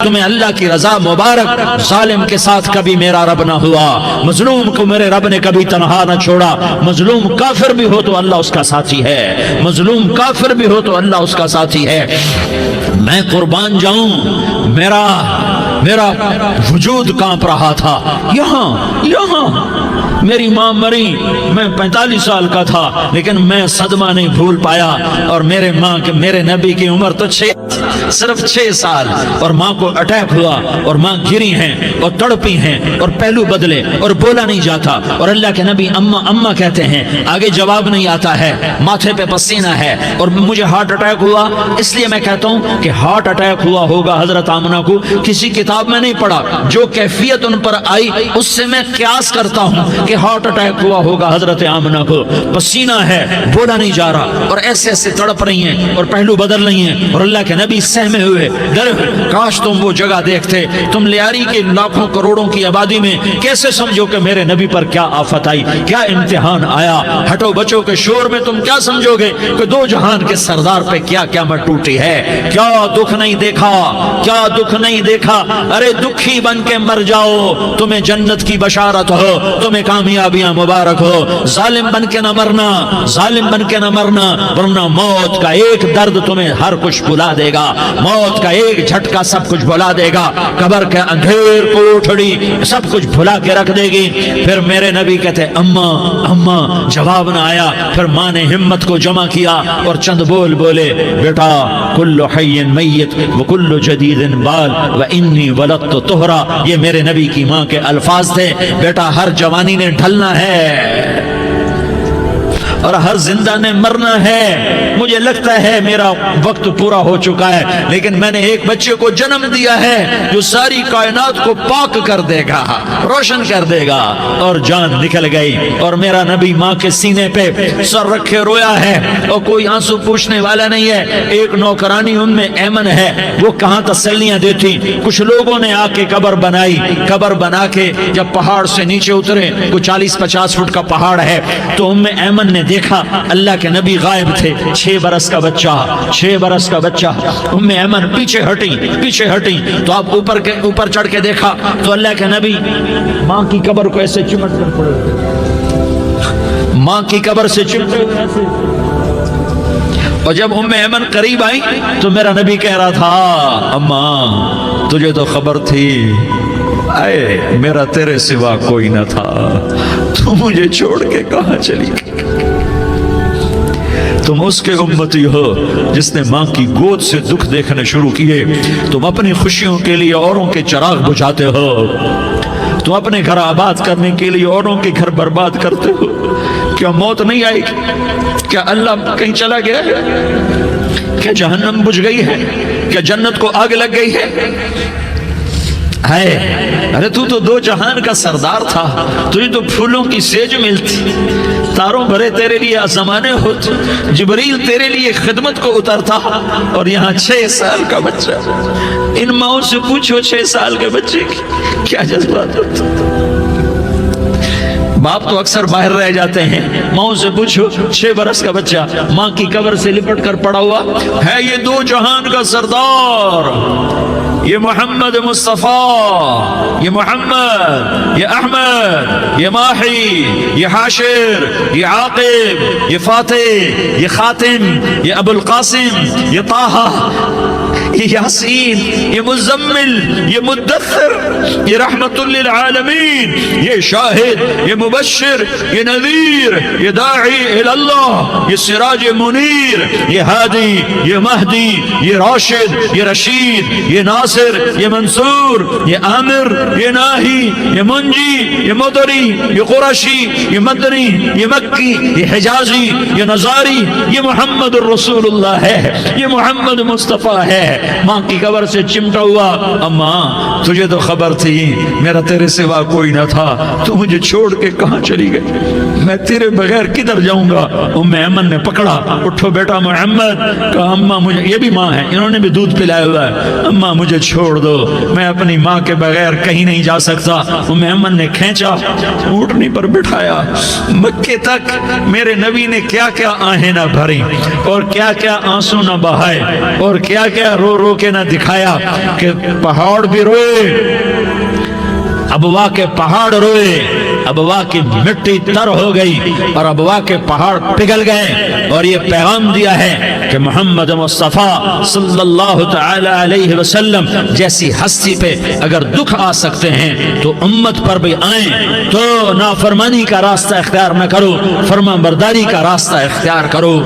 تمہیں اللہ کی رضا مبارک۔ ظالم کے ساتھ کبھی میرا رب نہ ہوا، مظلوم کو میرے رب نے کبھی تنہا نہ چھوڑا۔ مظلوم کافر بھی ہو تو اللہ اس کا ساتھی ہے، مظلوم کافر بھی ہو تو اللہ اس کا ساتھی ہے۔ میں قربان جاؤں، میرا وجود کانپ رہا تھا۔ یہاں میری ماں مری، میں 45 سال کا تھا، لیکن میں صدمہ نہیں بھول پایا۔ اور میرے نبی کی عمر تو صرف 6 سال، اور ماں کو اٹیک ہوا اور ماں گری ہیں اور تڑپی ہیں اور پہلو بدلے اور بولا نہیں جاتا، اور اللہ کے نبی اماں اماں کہتے ہیں، آگے جواب نہیں آتا ہے، ماتھے پہ پسینہ ہے، اور مجھے ہارٹ اٹیک ہوا۔ اس لیے میں کہتا ہوں کہ ہارٹ اٹیک ہوا ہوگا حضرت آمنہ کو، کسی کتاب میں نہیں پڑھا، جو کیفیت ان پر آئی اس سے میں قیاس کرتا ہوں کہ ہارٹ اٹیک ہوا ہوگا حضرت آمنہ کو۔ پسینہ ہے، بولا نہیں جا رہا، اور ایسے تڑپ رہی ہیں اور پہلو بدل رہی ہیں، اور اللہ کے نبی سہمے ہوئے ڈرے ہوئے۔ کاش تم وہ جگہ دیکھتے، تم لیاری کے لاکھوں کروڑوں کی آبادی میں کیسے سمجھو کہ میرے نبی پر کیا آفت آئی، کیا امتحان آیا۔ ہٹو بچوں کے شور میں تم کیا سمجھو گے کہ دو جہان کے سردار پہ کیا قیامت ٹوٹی ہے۔ کیا دکھ نہیں دیکھا، کیا دکھ نہیں دیکھا۔ ارے دکھی بن کے مر جاؤ، تمہیں جنت کی بشارت ہو، تمہیں کامیابیاں مبارک ہو۔ ظالم بن کے نہ مرنا، ظالم بن کے نہ مرنا، ورنہ موت کا ایک درد تمہیں ہر کچھ بھلا دے گا، موت کا ایک جھٹکا سب کچھ بھلا دے گا، قبر کے اندھیر کوٹھڑی سب کچھ بھلا کے رکھ دے گی۔ پھر میرے نبی کہتے اماں، جواب نہ آیا۔ پھر ماں نے ہمت کو جمع کیا اور چند بول بولے، بیٹا کل حی میت وکل جدید بال وانی ولدت طہرا۔ یہ میرے نبی کی ماں کے الفاظ تھے، بیٹا ہر جوانی نے ڈھلنا ہے اور ہر زندہ نے مرنا ہے۔ مجھے لگتا ہے میرا وقت پورا ہو چکا ہے، لیکن میں نے ایک بچے کو جنم دیا ہے جو ساری کائنات کو پاک کر دے گا، روشن کر دے گا۔ اور جان نکل گئی، اور میرا نبی ماں کے سینے پہ سر رکھے رویا ہے، اور کوئی آنسو پوچھنے والا نہیں ہے۔ ایک نوکرانی ان میں ایمن ہے، وہ کہاں تسلیاں دیتی۔ کچھ لوگوں نے آ کے قبر بنائی، قبر بنا کے جب پہاڑ سے نیچے اترے، کوئی 40-50 فٹ کا پہاڑ ہے، تو ام ایمن نے دیکھا اللہ کے نبی غائب تھے، 6 برس کا بچہ۔ ام ایمن پیچھے ہٹی تو آپ اوپر چڑھ کے دیکھا تو اللہ کے نبی ماں کی قبر کو ایسے چمٹ کر پڑے، ماں کی قبر سے چمٹے ایسے۔ اور جب ام ایمن قریب آئی تو میرا نبی کہہ رہا تھا، اماں تجھے تو خبر تھی، اے میرا تیرے سوا کوئی نہ تھا، تو مجھے چھوڑ کے کہاں چلی گئی۔ تم اس کے امتی ہو جس نے ماں کی گود سے دکھ دیکھنے شروع کیے۔ تم اپنی خوشیوں کے لیے اوروں کے چراغ بجھاتے ہو، تم اپنے گھر آباد کرنے کے لیے اوروں کے گھر برباد کرتے ہو۔ کیا موت نہیں آئے گی؟ کیا اللہ کہیں چلا گیا ہے؟ کیا جہنم بجھ گئی ہے؟ کیا جنت کو آگ لگ گئی ہے؟ ارے تو دو جہان کا سردار تھا، تجھے تو پھولوں کی سیج ملتی، تاروں بھرے تیرے لیے آسمانے ہوتے، جبریل تیرے لیے خدمت کو اترتا، اور یہاں 6 سال کا بچہ۔ ان ماؤں سے پوچھو 6 سال کے بچے کی کیا جذبات ہوتے۔ باپ تو اکثر باہر رہ جاتے ہیں، ماؤں سے پوچھو 6 برس کا بچہ ماں کی قبر سے لپٹ کر پڑا ہوا ہے۔ یہ دو جہان کا سردار، یہ محمد مصطفیٰ، یہ محمد، یہ احمد، یہ ماہی، یہ حاشر، یہ عاقب، یہ فاتح، یہ خاتم، یہ ابو القاسم، یہ طہ، یہ یاسین، یہ مزمل، یہ مدثر، یہ رحمت للعالمین، یہ شاہد، یہ مبشر، یہ نذیر، یہ داعی الاللہ، یہ سراج منیر، یہ ہادی، یہ مہدی، یہ راشد، یہ رشید، یہ ناصر، یہ منصور، یہ عامر، یہ ناہی، یہ منجی، یہ مدری، یہ قرشی، یہ مدنی، یہ مکی، یہ حجازی، یہ نظاری، یہ محمد الرسول اللہ ہے، یہ محمد مصطفیٰ ہے۔ ماں کی قبر سے چمٹا ہوا، اماں تجھے تو خبر تھی میرا تیرے سوا کوئی نہ تھا، تو مجھے چھوڑ کے کہاں چلی گئی، میں تیرے بغیر کدھر جاؤں گا۔ ام ایمن نے پکڑا، اٹھو بیٹا محمد، کہا اماں مجھے، یہ بھی ماں ہے، انہوں نے بھی دودھ پلایا ہوا ہے، اماں مجھے چھوڑ دو، میں اپنی ماں کے بغیر کہیں نہیں جا سکتا۔ ام ایمن نے کھینچا، اونٹنی پر بٹھایا، مکے تک میرے نبی نے کیا کیا آہیں نہ بھری، اور کیا کیا آنسو نہ بہائے، اور کیا کیا رو رو رو کے نہ دکھایا کہ پہاڑ بھی روئے، ابوا کے پہاڑ روئے، ابوا کی مٹی تر ہو گئی اور ابوا کے پہاڑ پگھل گئے، اور یہ پیغام دیا ہے کہ محمد مصطفیٰ صلی اللہ تعالی علیہ وسلم جیسی ہستی پہ اگر دکھ آ سکتے ہیں تو امت پر بھی آئیں، تو نافرمانی کا راستہ اختیار نہ کرو، فرما برداری کا راستہ اختیار کرو۔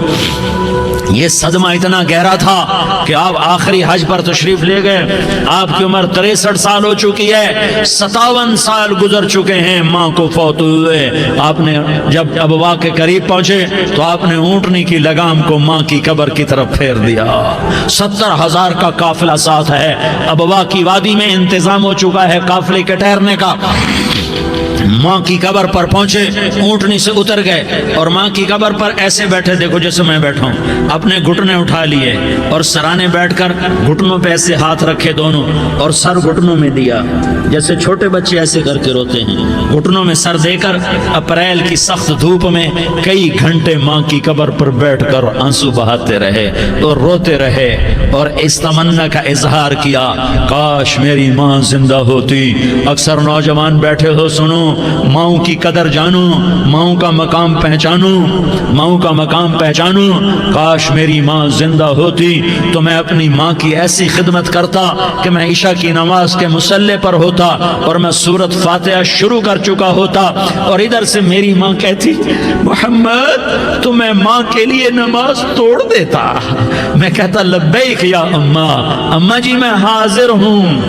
یہ صدمہ اتنا گہرا تھا کہ آپ آخری حج پر تشریف لے گئے، آپ کی عمر 63 سال ہو چکی ہے، 57 سال گزر چکے ہیں ماں کو فوت ہوئے۔ آپ نے جب ابوا کے قریب پہنچے تو آپ نے اونٹنی کی لگام کو ماں کی قبر کی طرف پھیر دیا۔ 70,000 کا قافلہ ساتھ ہے، ابوا کی وادی میں انتظام ہو چکا ہے قافلے کے ٹھہرنے کا۔ ماں کی قبر پر پہنچے، اونٹنی سے اتر گئے اور ماں کی قبر پر ایسے بیٹھے، دیکھو جیسے میں بیٹھا ہوں، اپنے گھٹنے اٹھا لیے اور سرانے بیٹھ کر گھٹنوں پہ ایسے ہاتھ رکھے دونوں اور سر گھٹنوں میں دیا، جیسے چھوٹے بچے ایسے کر کے روتے ہیں، گھٹنوں میں سر دے کر اپریل کی سخت دھوپ میں کئی گھنٹے ماں کی قبر پر بیٹھ کر آنسو بہاتے رہے اور روتے رہے اور اس تمنا کا اظہار کیا، کاش میری ماں زندہ ہوتی۔ اکثر نوجوان بیٹھے ہو، سنو، ماؤں کی قدر جانو، ماؤں کا مقام پہچانو، ماؤں کا مقام پہچانو۔ کاش میری ماں زندہ ہوتی تو میں اپنی ماں کی ایسی خدمت کرتا کہ میں عشاء کی نماز کے مصلی پر ہوتا اور میں سورۃ فاتحہ شروع کر چکا ہوتا، اور ادھر سے میری ماں کہتی محمد تو میں ماں کے لیے نماز توڑ دیتا، میں کہتا لبیک یا اماں، اماں جی میں حاضر ہوں۔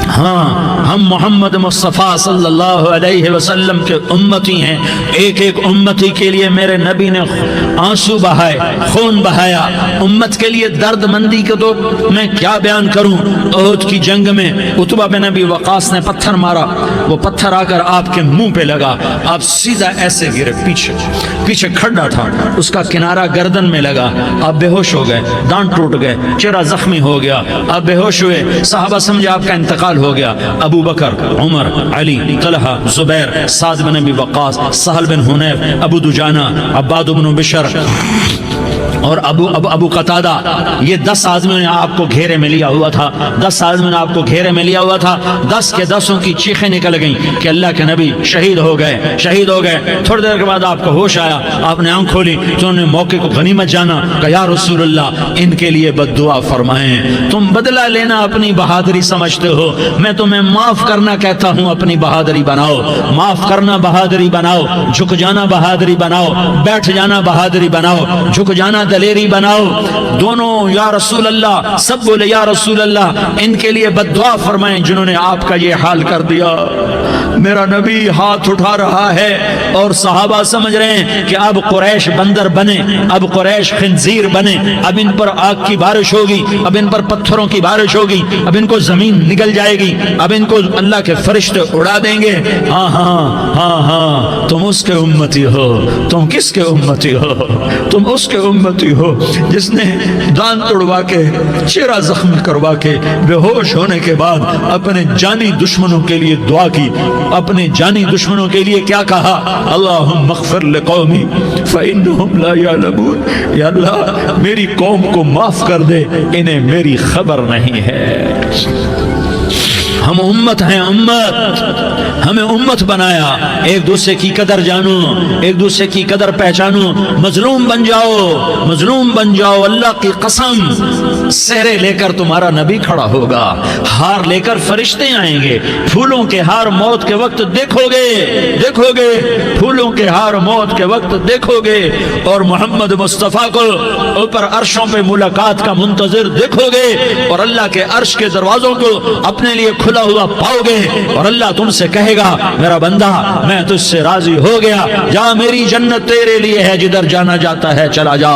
ہاں، ہم محمد مصطفیٰ صلی اللہ علیہ وسلم کے امتی ہیں، ایک ایک امتی کے لیے میرے نبی نے آنسو بہائے، خون بہایا، امت کے لیے درد مندی کو تو میں کیا بیان کروں۔ احد کی جنگ میں عتبہ بن ابی وقاص نے پتھر مارا، وہ پتھر آ کر آپ کے منہ پہ لگا، آپ سیدھا ایسے گرے، پیچھے کھڈا تھا، اس کا کنارہ گردن میں لگا، آپ بے ہوش ہو گئے، دانت ٹوٹ گئے، چہرہ زخمی ہو گیا، آپ بے ہوش ہوئے، صحابہ سمجھے آپ کا انتقال ہو گیا۔ ابو بکر، عمر، علی، طلحہ، زبیر، سعد بن ابی وقاص، سہل بن حنیف، ابو دجانہ، عباد بن بشر اور ابو قتادہ، یہ 10 آدمیوں نے آپ کو گھیرے میں لیا ہوا تھا، 10 آدمیوں نے آپ کو گھیرے میں لیا ہوا تھا، 10 کے 10 کی چیخیں نکل گئیں کہ اللہ کے نبی شہید ہو گئے، شہید ہو گئے۔ تھوڑی دیر کے بعد آپ کو ہوش آیا، آپ نے آنکھ کھولی تو انہوں نے موقع کو غنیمت جانا کہ یا رسول اللہ ان کے لیے بد دعا فرمائیں، تم بدلہ لینا اپنی بہادری سمجھتے ہو، میں تمہیں معاف کرنا کہتا ہوں، اپنی بہادری بناؤ، معاف کرنا بہادری بناؤ، جھک جانا بہادری بناؤ، بیٹھ جانا بہادری بناؤ، جھک جانا دلیری بناؤ۔ دونوں یا رسول اللہ، سب بولے یا رسول اللہ، ان کے لیے بد دعا فرمائیں جنہوں نے آپ کا یہ حال کر دیا۔ میرا نبی ہاتھ اٹھا رہا ہے اور صحابہ سمجھ رہے ہیں کہ اب قریش بندر بنے، اب قریش خنزیر بنے، اب ان پر آگ کی بارش ہوگی، اب ان پر پتھروں کی بارش ہوگی، اب ان کو زمین نگل جائے گی، اب ان کو اللہ کے فرشتے اڑا دیں گے۔ ہاں ہاں ہاں ہاں، تم اس کے امتی ہو، تم کس کے امتی ہو؟ تم اس کے امتی ہو جس نے دان توڑوا کے، چہرہ زخمی کروا کے، بے ہوش ہونے کے بعد اپنے جانی دشمنوں کے لیے دعا کی، اپنے جانی دشمنوں کے لیے کیا کہا؟ اللہم اغفر لقومی فإنہم لا یعلمون، یا اللہ میری قوم کو معاف کر دے، انہیں میری خبر نہیں ہے۔ ہم امت ہیں، امت، ہمیں امت بنایا، ایک دوسرے کی قدر جانو، ایک دوسرے کی قدر پہچانو، مظلوم بن جاؤ، مظلوم بن جاؤ، اللہ کی قسم سہرے لے کر تمہارا نبی کھڑا ہوگا، ہار لے کر فرشتے آئیں گے، پھولوں کے ہار موت کے وقت دیکھو گے، دیکھو گے، پھولوں کے ہار موت کے وقت دیکھو گے، اور محمد مصطفیٰ کو اوپر عرشوں پہ ملاقات کا منتظر دیکھو گے، اور اللہ کے عرش کے دروازوں کو اپنے لیے کھلا ہوا پاؤ گے، اور اللہ تم سے کہے گا میرا بندہ میں تجھ سے راضی ہو گیا، جا میری جنت تیرے لیے ہے، جدھر جانا جاتا ہے چلا جا۔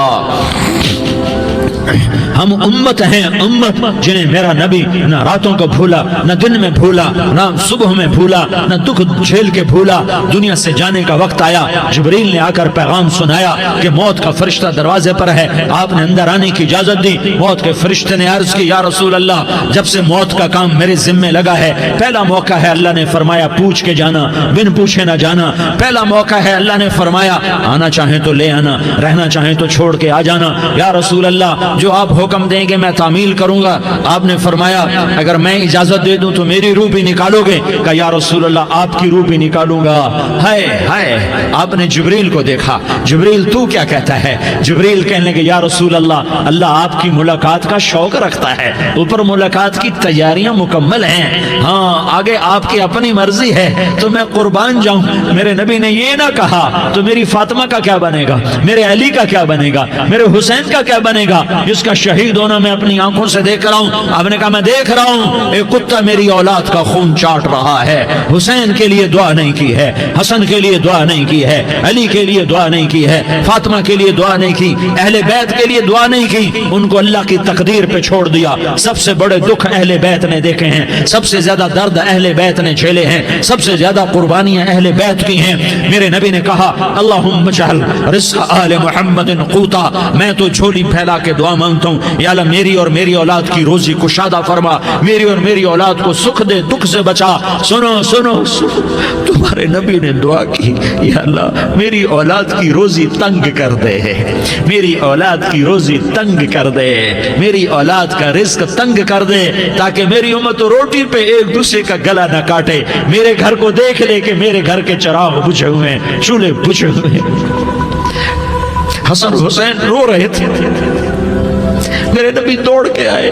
ہم امت ہیں، امت جنہیں میرا نبی نہ راتوں کو بھولا، نہ دن میں بھولا، نہ صبح میں بھولا، نہ دکھ جھیل کے بھولا۔ دنیا سے جانے کا وقت آیا، جبریل نے آ کر پیغام سنایا کہ موت کا فرشتہ دروازے پر ہے، آپ نے اندر آنے کی اجازت دی۔ موت کے فرشتے نے عرض کی یا رسول اللہ، جب سے موت کا کام میرے ذمے لگا ہے، پہلا موقع ہے اللہ نے فرمایا پوچھ کے جانا، بن پوچھے نہ جانا، پہلا موقع ہے اللہ نے فرمایا آنا چاہیں تو لے آنا، رہنا چاہیں تو چھوڑ کے آ جانا۔ یا رسول اللہ جو آپ حکم دیں گے میں تعمیل کروں گا۔ آپ نے فرمایا اگر میں اجازت دے دوں تو میری روح بھی نکالو گے؟ کہا یا رسول اللہ آپ کی روح بھی نکالوں گا۔ ہائے ہائے، آپ نے جبریل کو دیکھا، جبریل تو کیا کہتا ہے؟ جبریل کہنے لگے یا رسول اللہ، اللہ آپ کی ملاقات کا شوق رکھتا ہے، اوپر ملاقات کی تیاریاں مکمل ہیں، ہاں آگے آپ کی اپنی مرضی ہے تو میں قربان جاؤں۔ میرے نبی نے یہ نہ کہا تو میری فاطمہ کا کیا بنے گا، میرے علی کا کیا بنے گا، میرے حسین کا کیا بنے گا جس کا شہید ہونا میں اپنی آنکھوں سے دیکھ رہا ہوں۔ آپ نے کہا میں دیکھ رہا ہوں ایک کتا میری اولاد کا خون چاٹ رہا ہے، حسین کے لیے دعا نہیں کی ہے، حسن کے لیے دعا نہیں کی ہے، علی کے لیے دعا نہیں کی ہے، فاطمہ کے لیے دعا نہیں کی، اہل بیت کے لیے دعا نہیں کی، ان کو اللہ کی تقدیر پہ چھوڑ دیا۔ سب سے بڑے دکھ اہل بیت نے دیکھے ہیں، سب سے زیادہ درد اہل بیت نے جھیلے ہیں، سب سے زیادہ قربانیاں اہل بیت کی ہیں۔ میرے نبی نے کہا اللہم اجعل رزق آل محمد قوتا، میں تو جھولی پھیلا کے دعا مانگتا ہوں یا اللہ میری اور میری اولاد کی روزی کشادہ فرما، میری اور میری اولاد کو سکھ دے، دکھ سے بچا۔ سنو سنو سنو، تمہارے نبی نے دعا کی یا اللہ میری اولاد کی روزی تنگ کر دے، میری اولاد کی روزی تنگ کر دے، میری اولاد کا رزق تنگ کر دے تاکہ میری امت روٹی پہ ایک دوسرے کا گلا نہ کاٹے، میرے گھر کو دیکھ لے کہ میرے گھر کے چراغ بجھے ہوئے ہیں، چولہے بجھے ہوئے ہیں۔ حسن حسین رو رہے تھے، میرے نبی دوڑ کے آئے،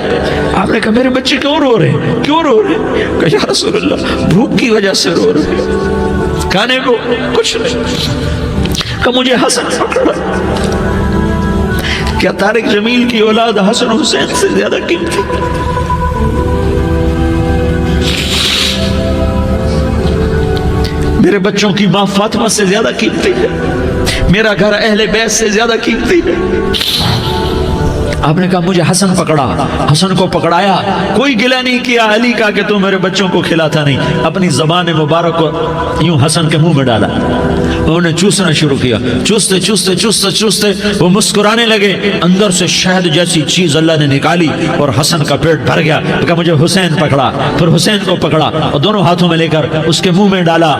آپ نے کہا میرے بچے کیوں رو رہے ہیں، کیوں رو رہے ہیں؟ کہا یا رسول اللہ بھوک کی وجہ سے رو رہے ہیں، کھانے کو کچھ نہیں۔ کہ مجھے حسن پکڑا۔ کیا طارق جمیل کی اولاد حسن حسین سے زیادہ قیمتی؟ میرے بچوں کی ماں فاطمہ سے زیادہ قیمتی ہے، میرا گھر اہل بیت سے زیادہ قیمتی ہے۔ آپ نے کہا مجھے حسن پکڑا، حسن کو پکڑایا، کوئی گلہ نہیں کیا علی کا کہ تو میرے بچوں کو کھلاتا نہیں، اپنی زبان مبارک کو یوں حسن کے منہ میں ڈالا، انہوں نے چوسنا شروع کیا، چوستے چوستے چوستے چوستے وہ مسکرانے لگے، اندر سے شہد جیسی چیز اللہ نے نکالی اور حسن کا پیٹ بھر گیا۔ کہا مجھے حسین پکڑا، پھر حسین کو پکڑا اور دونوں ہاتھوں میں لے کر اس کے منہ میں ڈالا،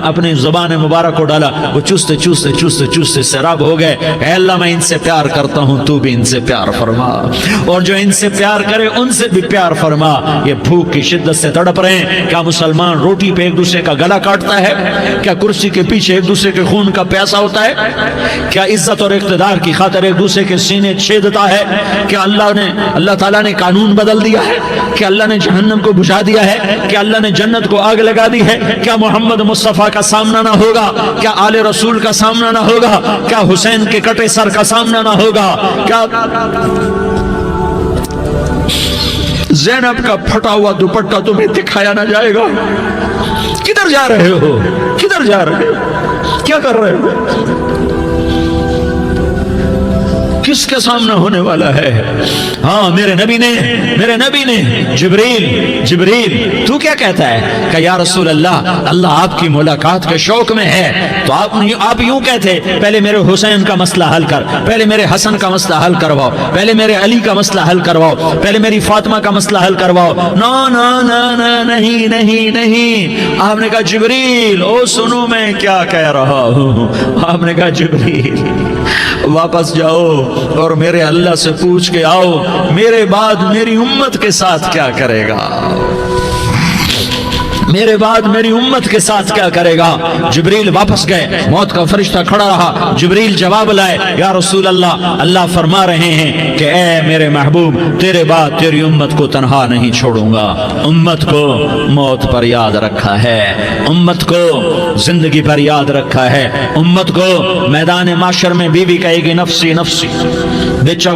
اپنی زبان مبارک کو ڈالا، وہ چوستے چوستے چوستے چوستے سیراب ہو گئے۔ اے اللہ میں ان سے پیار کرتا ہوں، تو بھی ان سے پیار فرما، اور جو ان سے پیار کرے ان سے بھی پیار فرما۔ یہ بھوک کی شدت سے تڑپ رہے ہیں، کیا مسلمان روٹی پہ ایک دوسرے کا گلا کاٹتا ہے؟ کیا کرسی کے پیچھے ایک دوسرے کے خون کا پیاسا ہوتا ہے؟ کیا عزت اور اقتدار کی خاطر ایک دوسرے کے سینے چھیدتا ہے؟ کیا اللہ تعالیٰ نے قانون بدل دیا ہے؟ کیا اللہ نے جہنم کو بجھا دیا ہے؟ کیا اللہ نے جنت کو آگ لگا دی ہے؟ کیا محمد مصطفیٰ کا سامنا نہ ہوگا؟ کیا آل رسول کا سامنا نہ ہوگا؟ کیا حسین کے کٹے سر کا سامنا نہ ہوگا؟ کیا زینب کا پھٹا ہوا دوپٹہ تمہیں دکھایا نہ جائے گا؟ کدھر جا رہے ہو؟ کدھر جا رہے ہو؟ کیا کر رہے ہو؟ کس کے سامنے ہونے والا ہے؟ ہاں میرے نبی نے جبریل تو کیا کہتا ہے؟ کہ یا رسول اللہ، اللہ آپ کی ملاقات کے شوق میں ہے، تو آپ یوں کہتے پہلے میرے حسین کا مسئلہ حل کر، پہلے میرے حسن کا مسئلہ حل کرواؤ، پہلے میرے علی کا مسئلہ حل کرواؤ، پہلے میری فاطمہ کا مسئلہ حل کرواؤ۔ نہیں۔ آپ نے کہا جبریل او سنو میں کیا کہہ رہا ہوں۔ آپ نے کہا جبریل واپس جاؤ اور میرے اللہ سے پوچھ کے آؤ میرے بعد میری امت کے ساتھ کیا کرے گا، میرے بعد میری امت کے ساتھ کیا کرے گا۔ جبریل واپس گئے، موت کا فرشتہ کھڑا رہا، جبریل جواب لائے یا رسول اللہ، اللہ فرما رہے ہیں کہ اے میرے محبوب تیرے بعد تیری امت کو تنہا نہیں چھوڑوں گا، امت کو موت پر یاد رکھا ہے، امت کو زندگی پر یاد رکھا ہے، امت کو میدان معاشر میں بیوی کہے گی نفسی نفسی،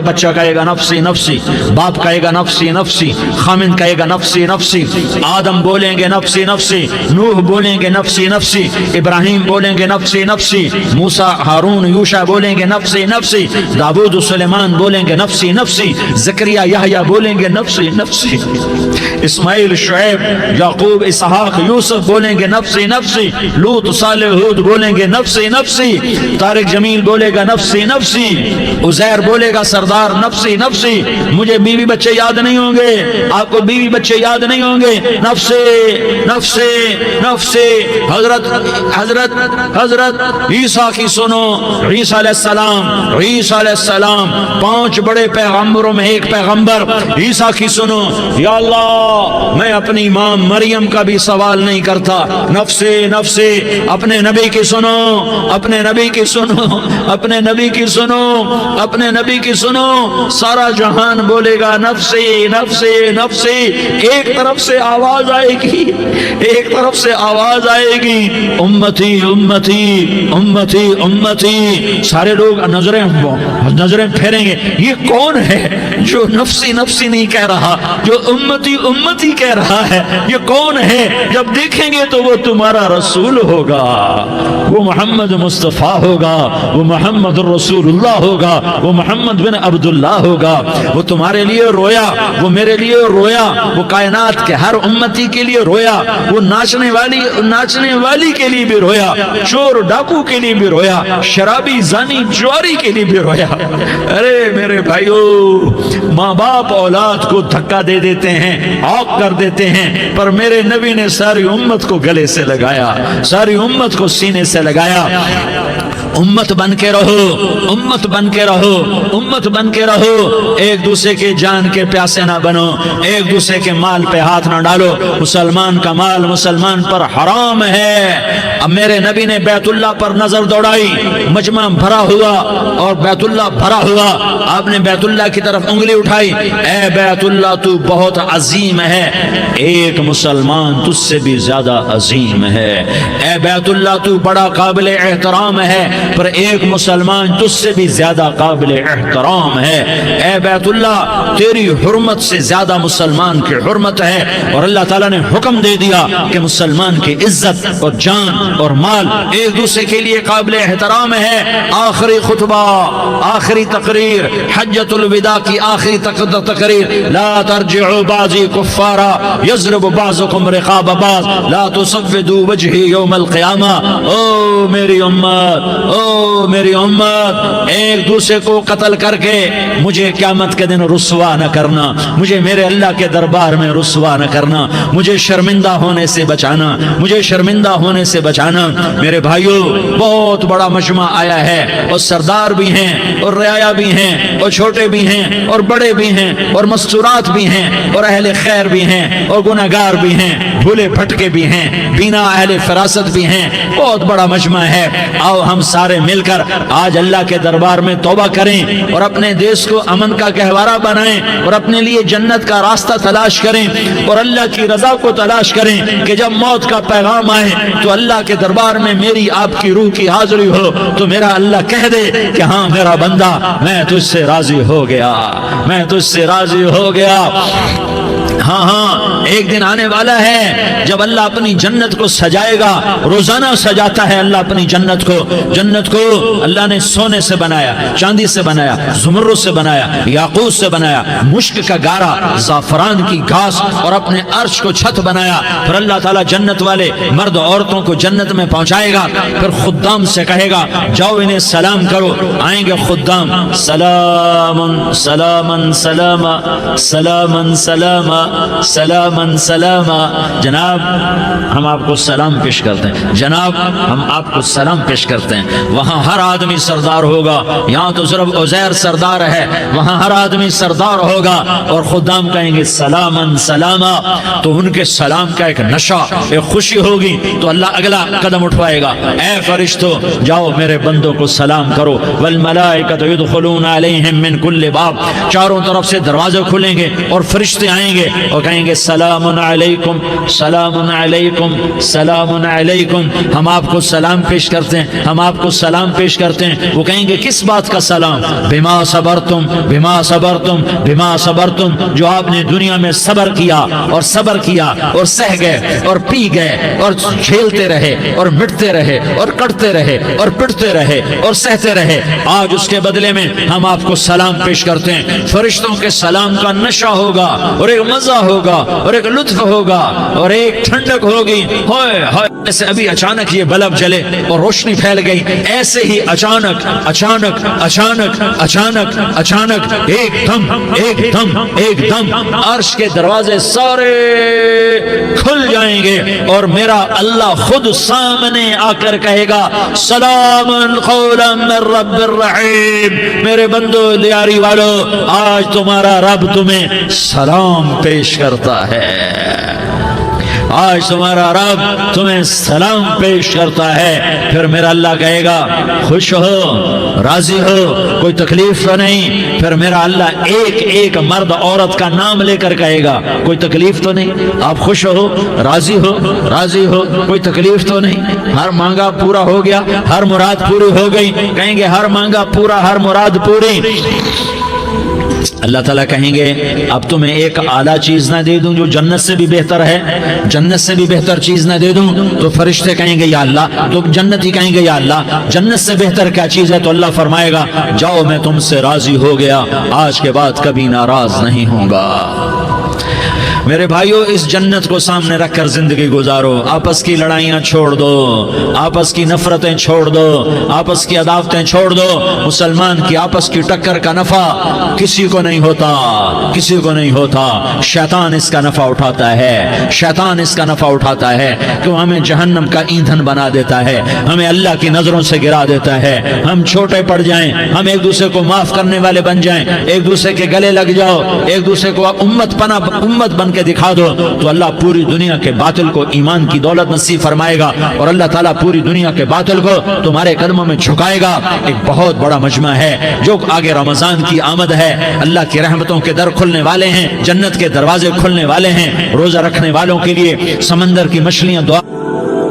بچہ کہے گا نفسی نفسی، باپ کہے گا نفسی نفسی، خامن کہے گا نفسی نفسی، آدم بولیں گے نفسی نفسی، نوح بولیں گے نفسی نفسی، ابراہیم بولیں گے نفسی نفسی، موسیٰ ہارون یوشع بولیں گے نفسی نفسی، داؤد و سلیمان بولیں گے نفسی نفسی، زکریا یحییٰ بولیں گے نفسی نفسی، اسماعیل شعیب یعقوب اسحاق یوسف بولیں گے نفسی نفسی، لوط صالح ہود بولیں گے نفسی نفسی، طارق جمیل بولے گا نفسی نفسی، عزیر بولے گا گا سردار نفسی نفسی، مجھے بیوی بچے یاد نہیں ہوں گے، آپ کو بیوی بچے یاد نہیں ہوں گے، نفسی نفسی نفسی۔ حضرت عیسیٰ کی سنو، عیسیٰ علیہ السلام، عیسیٰ علیہ السلام 5 بڑے پیغمبروں میں ایک پیغمبر عیسیٰ کی سنو۔ یا اللہ میں اپنی ماں مریم کا بھی سوال نہیں کرتا، نفسی نفسی۔ اپنے نبی کی سنو، اپنے نبی کی سنو، اپنے نبی کی سنو، اپنے نبی کی سنو۔ سارا جہان بولے گا نفسی نفسی نفسی، ایک طرف سے آواز آئے گی، ایک طرف سے آواز آئے گی امتی امتی امتی امتی۔ سارے لوگ نظریں پھیریں گے، یہ کون ہے جو نفسی نفسی نہیں کہہ رہا، جو امتی امتی کہہ رہا ہے، یہ کون ہے؟ جب دیکھیں گے تو وہ تمہارا رسول ہوگا، وہ محمد مصطفیٰ ہوگا، وہ محمد الرسول اللہ ہوگا، وہ محمد بن عبداللہ ہوگا۔ وہ تمہارے لیے رویا، وہ میرے لیے رویا، وہ کائنات کے ہر امتی کے لیے رویا، وہ ناچنے والی کے لیے بھی رویا، چور ڈاکو کے لیے بھی رویا، شرابی زانی جواری کے لیے بھی رویا۔ ارے میرے بھائیو، ماں باپ اولاد کو دھکا دے دیتے ہیں، عوق کر دیتے ہیں، پر میرے نبی نے ساری امت کو گلے سے لگایا، ساری امت کو سینے سے لگایا۔ امت بن کے رہو، امت بن کے رہو، امت بن کے رہو، ایک دوسرے کے جان کے پیاسے نہ بنو، ایک دوسرے کے مال پہ ہاتھ نہ ڈالو۔ مسلمان کا مال مسلمان پر حرام ہے۔ اب میرے نبی نے بیت اللہ پر نظر دوڑائی، مجمع بھرا ہوا اور بیت اللہ بھرا ہوا، آپ نے بیت اللہ کی طرف انگلی اٹھائی، اے بیت اللہ تو بہت عظیم ہے، ایک مسلمان تجھ سے بھی زیادہ عظیم ہے، اے بیت اللہ تو بڑا قابل احترام ہے، پر ایک مسلمان تجھ سے بھی زیادہ قابل احترام ہے، اے بیت اللہ تیری حرمت سے زیادہ مسلمان کی حرمت ہے۔ اور اللہ تعالیٰ نے حکم دے دیا کہ مسلمان کی عزت اور جان اور مال ایک دوسرے کے لیے قابل احترام ہے۔ آخری خطبہ، آخری تقریر، حجۃ الوداع کی آخری تقریر، لا ترجعوا بعضی کفارا یضرب بعضکم رقاب بعض لا تصودوا وجہی یوم القیامہ۔ او میری امت، او میری امت، ایک دوسرے کو قتل کر کے مجھے قیامت کے دن رسوا نہ کرنا، مجھے میرے اللہ کے دربار میں رسوا نہ کرنا، مجھے شرمندہ ہونے سے بچانا، مجھے شرمندہ ہونے سے بچانا۔ میرے بھائیو، بہت بڑا مجمع آیا ہے، اور سردار بھی ہیں اور رعایا بھی ہیں اور چھوٹے بھی ہیں اور بڑے بھی ہیں اور مستورات بھی ہیں اور اہل خیر بھی ہیں اور گناہگار بھی ہیں، بھولے بھٹکے بھی ہیں، بینا اہل فراست بھی ہیں، بہت بڑا مجمع ہے۔ آؤ ہم سارے مل کر آج اللہ کے دربار میں توبہ کریں اور اپنے دیش کو امن کا گہوارہ بنائیں اور اپنے لیے جنت کا راستہ تلاش کریں اور اللہ کی رضا کو تلاش کریں کہ جب موت کا پیغام آئے تو اللہ کے دربار میں میری آپ کی روح کی حاضری ہو تو میرا اللہ کہہ دے کہ ہاں میرا بندہ، میں تجھ سے راضی ہو گیا، میں تجھ سے راضی ہو گیا۔ ہاں ہاں، ایک دن آنے والا ہے جب اللہ اپنی جنت کو سجائے گا، روزانہ سجاتا ہے اللہ اپنی جنت کو۔ جنت کو اللہ نے سونے سے بنایا، چاندی سے بنایا، زمرد سے بنایا، یاقوت سے بنایا، مشک کا گارا، زعفران کی گھاس اور اپنے عرش کو چھت بنایا۔ پھر اللہ تعالیٰ جنت والے مرد عورتوں کو جنت میں پہنچائے گا، پھر خدام سے کہے گا جاؤ انہیں سلام کرو۔ آئیں گے خدام، سلام سلام سلام سلام سلام سلام سلام۔ جناب ہم آپ کو سلام پیش کرتے ہیں، جناب ہم آپ کو سلام پیش کرتے ہیں۔ وہاں ہر آدمی سردار ہوگا، یہاں تو صرف عزیر سردار ہے، وہاں ہر آدمی سردار ہوگا اور خدام کہیں گے سلام سلاما، تو ان کے سلام کا ایک نشہ، ایک خوشی ہوگی، تو اللہ اگلا قدم اٹھوائے گا، اے فرشتوں جاؤ میرے بندوں کو سلام کرو۔ والملائکۃ یدخلون علیہم من کل باب، چاروں طرف سے دروازے کھلیں گے اور فرشتے آئیں گے اور کہیں گے سلام علیکم سلام علیکم سلام علیکم، ہم آپ کو سلام پیش کرتے ہیں، ہم آپ کو سلام پیش کرتے ہیں۔ وہ کہیں گے کس بات کا سلام؟ بما صبرتم بما صبرتم بما صبرتم، جو آپ نے دنیا میں صبر کیا اور صبر کیا اور سہ گئے اور پی گئے اور کھیلتے رہے اور مٹتے رہے اور کٹتے رہے اور پٹتے رہے اور سہتے رہے، آج اس کے بدلے میں ہم آپ کو سلام پیش کرتے ہیں۔ فرشتوں کے سلام کا نشہ ہوگا اور ایک مزہ ہوگا اور ایک لطف ہوگا اور ایک ٹھنڈک ہوگی. ہوئے ہوئے ایسے ابھی اچانک یہ بلب جلے اور روشنی پھیل گئی, ایسے ہی اچانک اچانک اچانک اچانک اچانک ایک دم عرش کے دروازے سارے کھل جائیں گے اور میرا اللہ خود سامنے آ کر کہے گا سلام قولا من رب الرحیم. میرے بندو دیاری والو, آج تمہارا رب تمہیں سلام پیش کرتا ہے. آج تمہارا رب تمہیں سلام پیش کرتا ہے. پھر میرا اللہ کہے گا خوش ہو, راضی ہو, کوئی تکلیف تو نہیں. پھر میرا اللہ ایک ایک مرد عورت کا نام لے کر کہے گا کوئی تکلیف تو نہیں, آپ خوش ہو, راضی ہو, راضی ہو, کوئی تکلیف تو نہیں, ہر مانگا پورا ہو گیا, ہر مراد پوری ہو گئی. کہیں گے ہر مانگا پورا, ہر مراد پوری. اللہ تعالیٰ کہیں گے اب تمہیں ایک اعلیٰ چیز نہ دے دوں جو جنت سے بھی بہتر ہے, جنت سے بھی بہتر چیز نہ دے دوں؟ تو فرشتے کہیں گے یا اللہ, تو جنتی کہیں گے یا اللہ جنت سے بہتر کیا چیز ہے؟ تو اللہ فرمائے گا جاؤ میں تم سے راضی ہو گیا, آج کے بعد کبھی ناراض نہیں ہوں گا. میرے بھائیو, اس جنت کو سامنے رکھ کر زندگی گزارو. آپس کی لڑائیاں چھوڑ دو, آپس کی نفرتیں چھوڑ دو, آپس کی عداوتیں چھوڑ دو. مسلمان کی آپس کی ٹکر کا نفع کسی کو نہیں ہوتا, کسی کو نہیں ہوتا. شیطان اس کا نفع اٹھاتا ہے, شیطان اس کا نفع اٹھاتا ہے کہ وہ ہمیں جہنم کا ایندھن بنا دیتا ہے, ہمیں اللہ کی نظروں سے گرا دیتا ہے. ہم چھوٹے پڑ جائیں, ہم ایک دوسرے کو معاف کرنے والے بن جائیں, ایک دوسرے کے گلے لگ جاؤ, ایک دوسرے کو امت بن کے دکھا دو, تو اللہ پوری دنیا کے باطل کو ایمان کی دولت نصیب فرمائے گا اور اللہ تعالیٰ پوری دنیا کے باطل کو تمہارے قدموں میں جھکائے گا. ایک بہت بڑا مجمع ہے جو آگے رمضان کی آمد ہے, اللہ کی رحمتوں کے در کھلنے والے ہیں, جنت کے دروازے کھلنے والے ہیں. روزہ رکھنے والوں کے لیے سمندر کی مچھلیاں دعا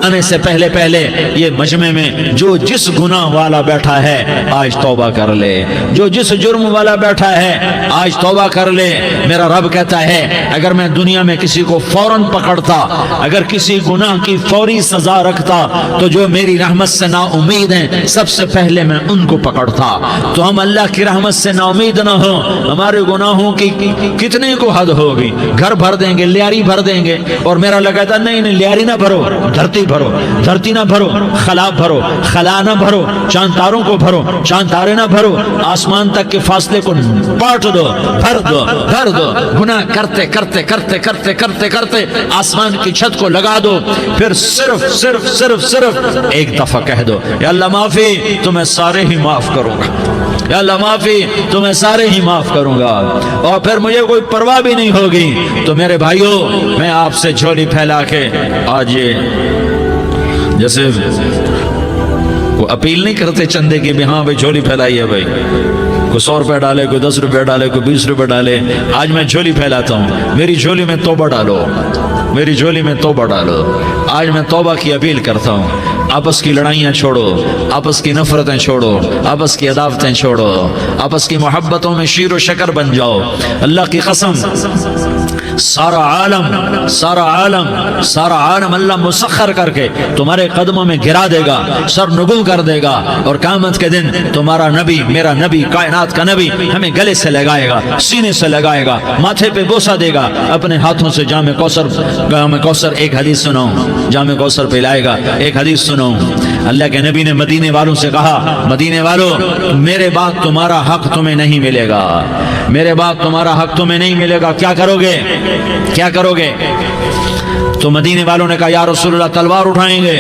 آنے سے پہلے پہلے یہ مجمع میں جو جس گناہ والا بیٹھا ہے آج توبہ کر لے, جو جس جرم والا بیٹھا ہے آج توبہ کر لے. میرا رب کہتا ہے اگر میں دنیا میں کسی کو فوراً پکڑتا, اگر کسی گناہ کی فوری سزا رکھتا, تو جو میری رحمت سے نا امید ہیں سب سے پہلے میں ان کو پکڑتا. تو ہم اللہ کی رحمت سے نا امید نہ ہو, ہمارے گناہوں کی کتنے کو حد ہوگی, گھر بھر دیں گے, لیاری بھر دیں گے. اور میرا اللہ کہتا نہیں نہیں, لیاری نہ بھرو, دھرتی بھرو, دھرتی نہ بھرو, خلا بھرو, خلا نہ بھرو, چاند تاروں کو بھرو, چاند تارے نہ بھرو, آسمان تک کے فاصلے کو بانٹ دو, بھر دو, بھر دو. گناہ کرتے کرتے کرتے کرتے کرتے کرتے آسمان کی چھت کو لگا دو. پھر صرف صرف صرف صرف ایک دفعہ کہہ دو یا اللہ معافی, تو میں سارے ہی معاف کروں گا, یا اللہ معافی, تو میں سارے ہی معاف کروں گا. اور پھر مجھے کوئی پرواہ بھی نہیں ہوگی. تو میرے بھائیوں, میں آپ سے جھولی پھیلا کے آج جیسے وہ اپیل نہیں کرتے چندے کی بھی ہاں بھائی جھولی پھیلائی ہے, بھائی کوئی 100 روپے ڈالے, کوئی 10 روپے ڈالے, کوئی 20 روپے ڈالے. آج میں جھولی پھیلاتا ہوں, میری جھولی میں توبہ ڈالو, میری جھولی میں توبہ ڈالو. آج میں توبہ کی اپیل کرتا ہوں. آپس کی لڑائیاں چھوڑو, آپس کی نفرتیں چھوڑو, آپس کی عداوتیں چھوڑو, آپس کی محبتوں میں شیر و شکر بن جاؤ. اللہ کی قسم سارا عالم سارا عالم سارا عالم اللہ مسخر کر کے تمہارے قدموں میں گرا دے گا, سر نگوں کر دے گا. اور قیامت کے دن تمہارا نبی, میرا نبی, کائنات کا نبی ہمیں گلے سے لگائے گا, سینے سے لگائے گا, ماتھے پہ بوسہ دے گا, اپنے ہاتھوں سے جام کوثر ایک حدیث سناؤں, جام کوثر پہ لائے گا. ایک حدیث سناؤں, اللہ کے نبی نے مدینے والوں سے کہا مدینے والوں میرے بعد تمہارا حق تمہیں نہیں ملے گا, میرے بعد تمہارا حق تمہیں نہیں ملے گا, کیا کرو گے, کیا کرو گے؟ تو مدینے والوں نے کہا یا رسول اللہ تلوار اٹھائیں گے,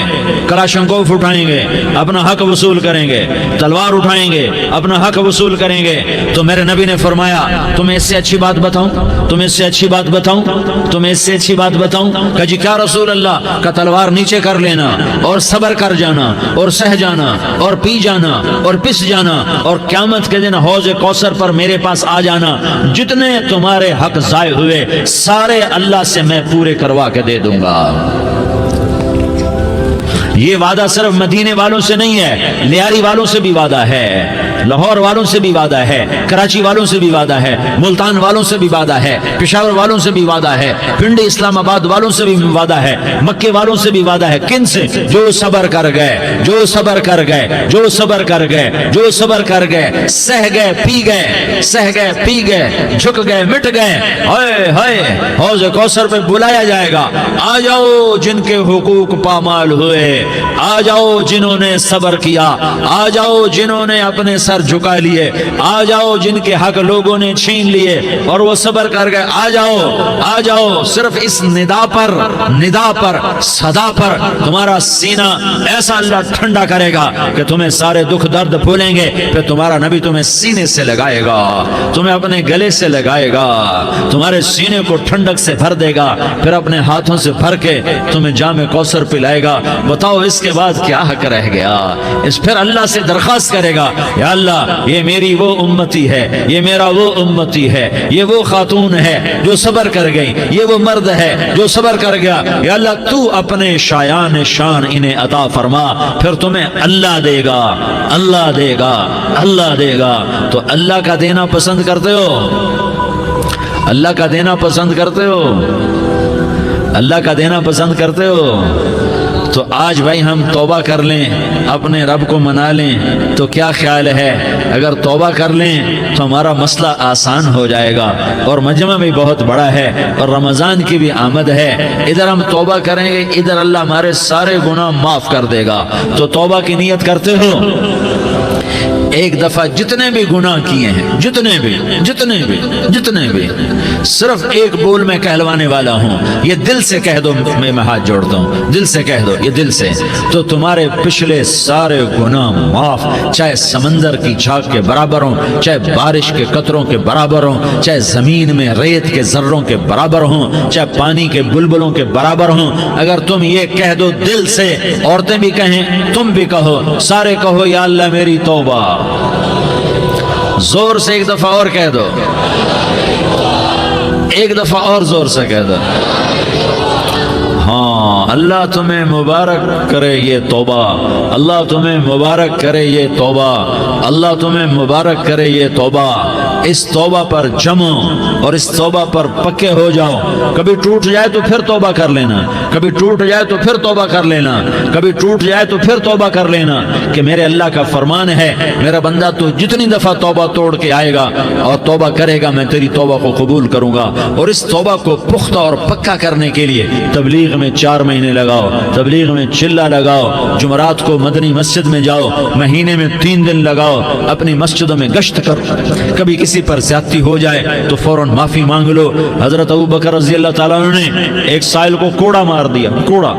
کلاشنکوف اٹھائیں گے, اپنا حق وصول کریں گے, تلوار اٹھائیں گے, اپنا حق وصول کریں گے. تو میرے نبی نے فرمایا تمہیں اس سے اچھی بات بتاؤں, تمہیں اس سے اچھی بات بتاؤں, تمہیں اس سے اچھی بات بتاؤں. کہا جی کیا رسول اللہ؟ کا تلوار نیچے کر لینا اور صبر کر جانا اور سہ جانا اور پی جانا اور پس جانا, اور قیامت کے دن حوض کوثر پر میرے پاس آ جانا, جتنے تمہارے حق ضائع ہوئے سارے اللہ سے میں پورے کروا کے دے دوں گا. یہ وعدہ صرف مدینے والوں سے نہیں ہے, لیاری والوں سے بھی وعدہ ہے. لاہور والوں سے بھی وعدہ ہے، کراچی والوں سے بھی وعدہ ہے، ملتان والوں سے بھی وعدہ ہے، پشاور والوں سے بھی وعدہ ہے، پنڈی اسلام آباد والوں سے بھی وعدہ ہے، مکے والوں سے بھی وعدہ ہے۔ کن سے؟ جو صبر کر گئے، جو صبر کر گئے، جو صبر کر گئے، جو صبر کر گئے، سہ گئے پی گئے، سہ گئے پی گئے، جھک گئے مٹ گئے۔ ہائے ہائے، حوض کوثر پہ بلایا جائے گا، آ جاؤ جن کے حقوق پامال ہوئے، آ جاؤ جنہوں نے صبر کیا، آ جاؤ جنہوں نے اپنے سر جھکا لیے، آ جاؤ جن کے حق لوگوں نے چھین لیے اور وہ صبر کر گئے، آ جاؤ آ جاؤ۔ صرف اس ندا پر صدا پر تمہارا سینہ ایسا اللہ ٹھنڈا کرے گا کہ تمہیں سارے دکھ درد بھولیں گے، پھر تمہارا نبی تمہیں سینے سے لگائے گا، تمہیں اپنے گلے سے لگائے گا، تمہارے سینے کو ٹھنڈک سے بھر دے گا، پھر اپنے ہاتھوں سے بھر کے تمہیں جام کوثر پلائے گا۔ بتاؤ اس کے بعد کیا حق رہ گیا؟ اس پھر اللہ سے درخواست کرے گا، یا اللہ یہ میری وہ امتی ہے، یہ میرا وہ امتی ہے، یہ وہ خاتون ہے جو صبر کر گئی، یہ وہ مرد ہے جو صبر کر گیا، یا اللہ تو اپنے شایان شان انہیں عطا فرما، پھر تمہیں اللہ دے گا، اللہ دے گا، اللہ دے گا۔ تو اللہ کا دینا پسند کرتے ہو؟ اللہ کا دینا پسند کرتے ہو؟ اللہ کا دینا پسند کرتے ہو؟ تو آج بھائی ہم توبہ کر لیں، اپنے رب کو منا لیں، تو کیا خیال ہے اگر توبہ کر لیں تو ہمارا مسئلہ آسان ہو جائے گا، اور مجمع بھی بہت بڑا ہے اور رمضان کی بھی آمد ہے، ادھر ہم توبہ کریں گے، ادھر اللہ ہمارے سارے گناہ معاف کر دے گا۔ تو توبہ کی نیت کرتے ہو؟ ایک دفعہ جتنے بھی گناہ کیے ہیں، جتنے بھی صرف ایک بول میں کہلوانے والا ہوں، یہ دل سے کہہ دو، میں ہاتھ جوڑتا ہوں، دل سے کہہ دو، یہ دل سے، تو تمہارے پچھلے سارے گناہ معاف، چاہے سمندر کی جھاگ کے برابر ہوں، چاہے بارش کے قطروں کے برابر ہوں، چاہے زمین میں ریت کے ذروں کے برابر ہوں، چاہے پانی کے بلبلوں کے برابر ہوں۔ اگر تم یہ کہہ دو دل سے، عورتیں بھی کہیں، تم بھی کہو، سارے کہو، یا اللہ میری توبہ، زور سے ایک دفعہ اور کہہ دو، ایک دفعہ اور زور سے کہہ دو۔ ہاں، اللہ تمہیں مبارک کرے یہ توبہ، اللہ تمہیں مبارک کرے یہ توبہ، اللہ تمہیں مبارک کرے یہ توبہ۔ اس توبہ پر جمو اور اس توبہ پر پکے ہو جاؤ۔ کبھی ٹوٹ جائے تو پھر توبہ کر لینا، کبھی ٹوٹ جائے تو پھر توبہ کر لینا، کبھی ٹوٹ جائے تو پھر توبہ کر لینا، کہ میرے اللہ کا فرمان ہے، میرا بندہ تو جتنی دفعہ توبہ توڑ کے آئے گا اور توبہ کرے گا، میں تیری توبہ کو قبول کروں گا۔ اور اس توبہ کو پختہ اور پکا کرنے کے لیے تبلیغ میں 4 مہینے لگاؤ، تبلیغ میں چلہ لگاؤ، جمعرات کو مدنی مسجد میں جاؤ، مہینے میں 3 دن لگاؤ، اپنی مسجدوں میں گشت کرو، کبھی کسی پر زیادتی ہو جائے تو فوراً معافی مانگ لو۔ حضرت ابوبکر رضی اللہ تعالیٰ عنہ نے ایک سائل کو کوڑا مار دیا، کوڑا،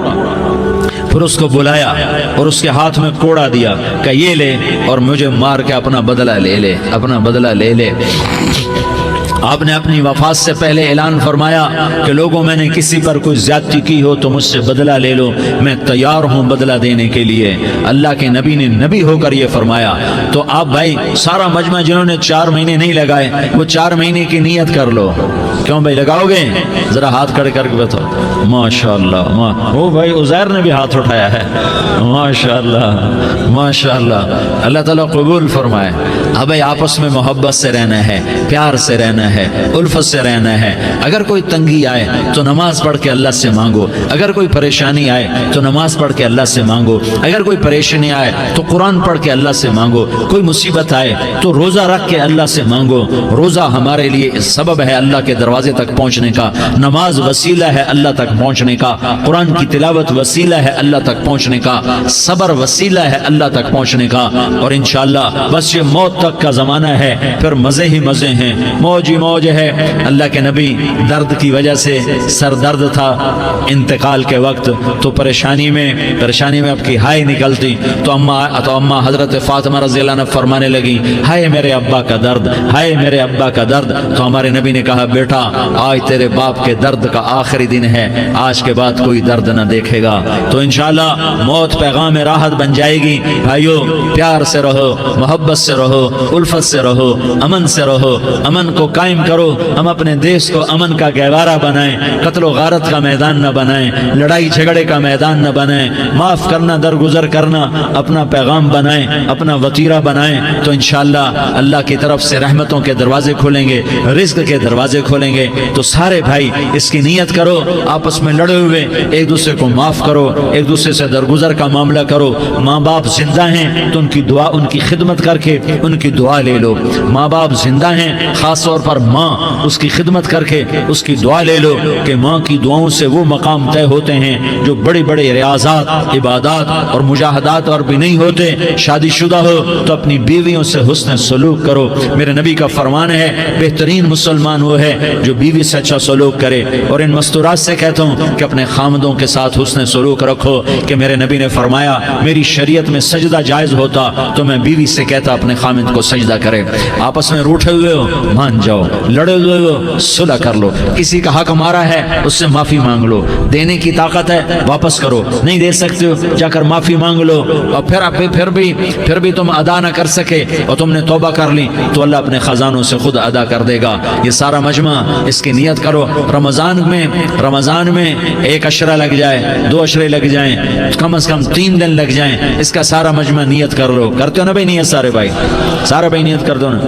پھر اس کو بلایا اور اس کے ہاتھ میں کوڑا دیا کہ یہ لے اور مجھے مار کے اپنا بدلہ لے لے، اپنا بدلہ لے لے۔ آپ نے اپنی وفات سے پہلے اعلان فرمایا کہ لوگوں، میں نے کسی پر کوئی زیادتی کی ہو تو مجھ سے بدلہ لے لو، میں تیار ہوں بدلہ دینے کے لیے۔ اللہ کے نبی نے نبی ہو کر یہ فرمایا۔ تو آپ بھائی سارا مجمع جنہوں نے 4 مہینے نہیں لگائے، وہ 4 مہینے کی نیت کر لو۔ کیوں بھائی لگاؤ گے؟ ذرا ہاتھ کھڑے کر کے بتاؤ۔ ماشاءاللہ، وہ بھائی عزیر نے بھی ہاتھ اٹھایا ہے، ماشاءاللہ ماشاءاللہ، اللہ تعالیٰ قبول فرمائے۔ اب بھائی آپس میں محبت سے رہنا ہے، پیار سے رہنا ہے، الفت سے رہنا ہے۔ اگر کوئی تنگی آئے تو نماز پڑھ کے اللہ سے مانگو، اگر کوئی پریشانی آئے تو نماز پڑھ کے اللہ سے مانگو، اگر کوئی پریشانی آئے تو قرآن پڑھ کے اللہ سے مانگو، کوئی مصیبت آئے تو روزہ رکھ کے اللہ سے مانگو۔ روزہ ہمارے لیے سبب ہے اللہ کے دروازے تک پہنچنے کا، نماز وسیلہ ہے اللہ تک پہنچنے کا، قرآن کی تلاوت وسیلہ ہے اللہ تک پہنچنے کا، صبر وسیلہ ہے اللہ تک پہنچنے کا۔ اور انشاءاللہ بس یہ موت تک کا زمانہ ہے، پھر مزے ہی مزے ہیں، موج ہی موج ہے۔ اللہ کے نبی درد کی وجہ سے سر درد تھا انتقال کے وقت، تو پریشانی میں اب کی ہائے نکلتی، تو اما حضرت فاطمہ رضی اللہ عنہ فرمانے لگی، ہائے میرے ابا کا درد، ہائے میرے ابا کا درد۔ تو ہمارے نبی نے کہا، بیٹا آج تیرے باپ کے درد کا آخری دن ہے، آج کے بعد کوئی درد نہ دیکھے گا۔ تو انشاءاللہ موت پیغام راحت بن جائے گی۔ بھائیو پیار سے رہو، محبت سے رہو، الفت سے رہو، امن سے رہو، امن کو قائم کرو۔ ہم اپنے دیش کو امن کا گہوارہ بنائیں، قتل و غارت کا میدان نہ بنائیں، لڑائی جھگڑے کا میدان نہ بنائیں، معاف کرنا درگزر کرنا اپنا پیغام بنائیں، اپنا وتیرہ بنائیں، تو انشاءاللہ اللہ کی طرف سے رحمتوں کے دروازے کھولیں گے، رزق کے دروازے کھولیں گے۔ تو سارے بھائی اس کی نیت کرو، آپس میں لڑے ہوئے ایک دوسرے کو معاف کرو، ایک دوسرے سے درگزر کا معاملہ کرو۔ ماں باپ زندہ ہیں تو ان کی دعا، ان کی خدمت کر کے ان کی دعا لے لو۔ ماں باپ زندہ ہیں، خاص طور پر ماں، اس کی خدمت کر کے اس کی دعا لے لو کہ ماں کی دعاؤں سے وہ مقام طے ہوتے ہیں جو بڑے بڑے ریاضات، عبادات اور مجاہدات اور بھی نہیں ہوتے۔ شادی شدہ ہو تو اپنی بیویوں سے حسن سلوک کرو۔ میرے نبی کا فرمان ہے بہترین مسلمان وہ ہے جو بیوی سے اچھا سلوک کرے۔ اور ان مستورات سے کہتا ہوں کہ اپنے خامدوں کے ساتھ حسن سلوک رکھو، کہ میرے نبی نے فرمایا میری شریعت میں سجدہ جائز ہوتا تو میں بیوی سے کہتا اپنے خامد کو سجدہ کرے۔ آپس میں روٹھے ہوئے ہو مان جاؤ، لڑے ہوئے ہو صلح کر لو، کسی کا حق مارا ہے اس سے معافی مانگ لو، دینے کی طاقت ہے واپس کرو، نہیں دے سکتے ہو جا کر معافی مانگ لو، اور پھر بھی تم ادا نہ کر سکے اور تم نے توبہ کر لی تو اللہ اپنے خزانوں سے خود ادا کر دے گا۔ یہ سارا مجمع اس کی نیت کرو۔ رمضان میں 1 عشرہ لگ جائے، 2 عشرے لگ جائیں، کم از کم 3 دن لگ جائیں، اس کا سارا مجمع نیت کر لو۔ کرتے ہو نا بھائی نیت؟ سارے بھائی نیت کر دو نا۔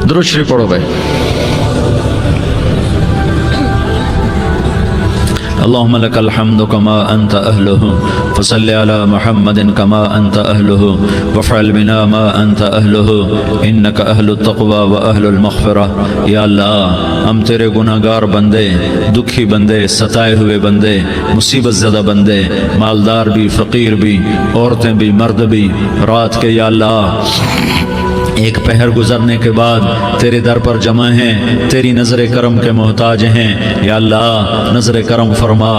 درود شریف پڑھو بھائی۔ اللهم لك الحمد كما أنت أهله فصل على محمد كما أنت أهله وافعل بنا ما أنت أهله إنك أهل التقوى وأهل المغفرة۔ یا اللہ ہم تیرے گناہگار بندے، دکھی بندے، ستائے ہوئے بندے، مصیبت زدہ بندے، مالدار بھی، فقیر بھی، عورتیں بھی، مرد بھی، رات کے یا اللہ ایک پہر گزرنے کے بعد تیرے در پر جمع ہیں، تیری نظر کرم کے محتاج ہیں۔ یا اللہ نظر کرم فرما،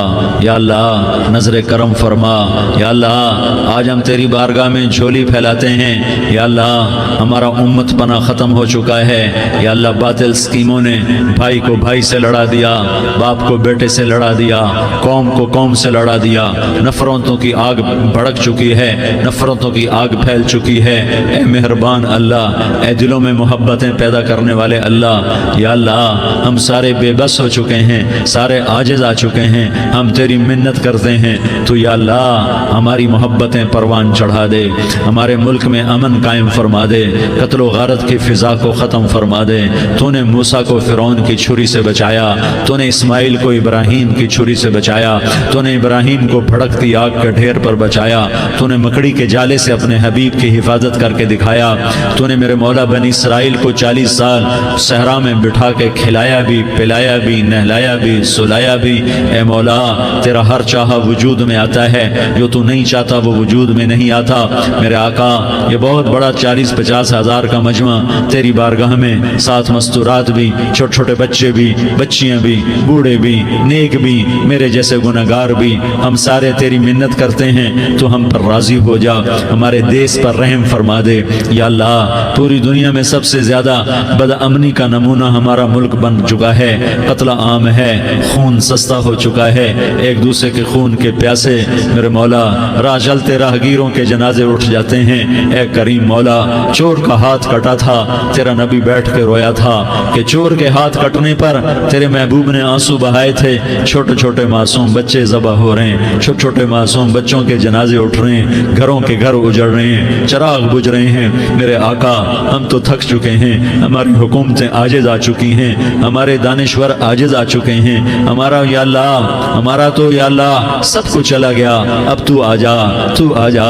یا اللہ نظر کرم فرما۔ یا اللہ آج ہم تیری بارگاہ میں جھولی پھیلاتے ہیں۔ یا اللہ ہمارا امت پناہ ختم ہو چکا ہے۔ یا اللہ باطل اسکیموں نے بھائی کو بھائی سے لڑا دیا، باپ کو بیٹے سے لڑا دیا، قوم کو قوم سے لڑا دیا، نفرتوں کی آگ بھڑک چکی ہے، نفرتوں کی آگ پھیل چکی ہے۔ اے مہربان اللہ، اے دلوں میں محبتیں پیدا کرنے والے اللہ، یا اللہ ہم سارے بے بس ہو چکے ہیں، سارے عاجز آ چکے ہیں، ہم تیری منت کرتے ہیں تو یا اللہ ہماری محبتیں پروان چڑھا دے، ہمارے ملک میں امن قائم فرما دے، قتل و غارت کی فضا کو ختم فرما دے۔ تو نے موسیٰ کو فرعون کی چھری سے بچایا، تو نے اسماعیل کو ابراہیم کی چھری سے بچایا، تو نے ابراہیم کو بھڑکتی آگ کے ڈھیر پر بچایا، تو نے مکڑی کے جالے سے اپنے حبیب کی حفاظت کر کے دکھایا، تو نے میرے مولا بنی اسرائیل کو 40 سال صحرا میں بٹھا کے کھلایا بھی، پلایا بھی، نہلایا بھی، سلایا بھی۔ اے مولا تیرا ہر چاہا وجود میں آتا ہے، جو تو نہیں چاہتا وہ وجود میں نہیں آتا۔ میرے آقا یہ بہت بڑا 40-50 ہزار کا مجمع تیری بارگاہ میں، ساتھ مستورات بھی، چھوٹے چھوٹے بچے بھی، بچیاں بھی، بوڑھے بھی، نیک بھی، میرے جیسے گناہگار بھی، ہم سارے تیری منت کرتے ہیں تو ہم پر راضی ہو جا، ہمارے دیس پر رحم فرما دے۔ یا اللہ پوری دنیا میں سب سے زیادہ بد امنی کا نمونہ ہمارا ملک بن چکا ہے، قتل عام ہے، خون سستا ہو چکا ہے، ایک دوسرے کے خون کے پیاسے میرے مولا راہ چلتے راہگیروں کے جنازے اٹھ جاتے ہیں۔ اے کریم مولا چور کا ہاتھ کٹا تھا، تیرا نبی بیٹھ کے رویا تھا کہ چور کے ہاتھ کٹنے پر تیرے محبوب نے آنسو بہائے تھے، چھوٹے چھوٹے معصوم بچے ذبح ہو رہے ہیں، چھوٹے چھوٹے معصوم بچوں کے جنازے اٹھ رہے ہیں، گھروں کے گھر اجڑ رہے ہیں، چراغ بجھ رہے ہیں۔ میرے آقا ہم تو تھک چکے ہیں، ہماری حکومتیں عاجز آ چکی ہیں، ہمارے دانشور عاجز آ چکے ہیں، ہمارا یا اللہ ہمارا تو یا اللہ سب کچھ چلا گیا، اب تو آجا، تو آجا،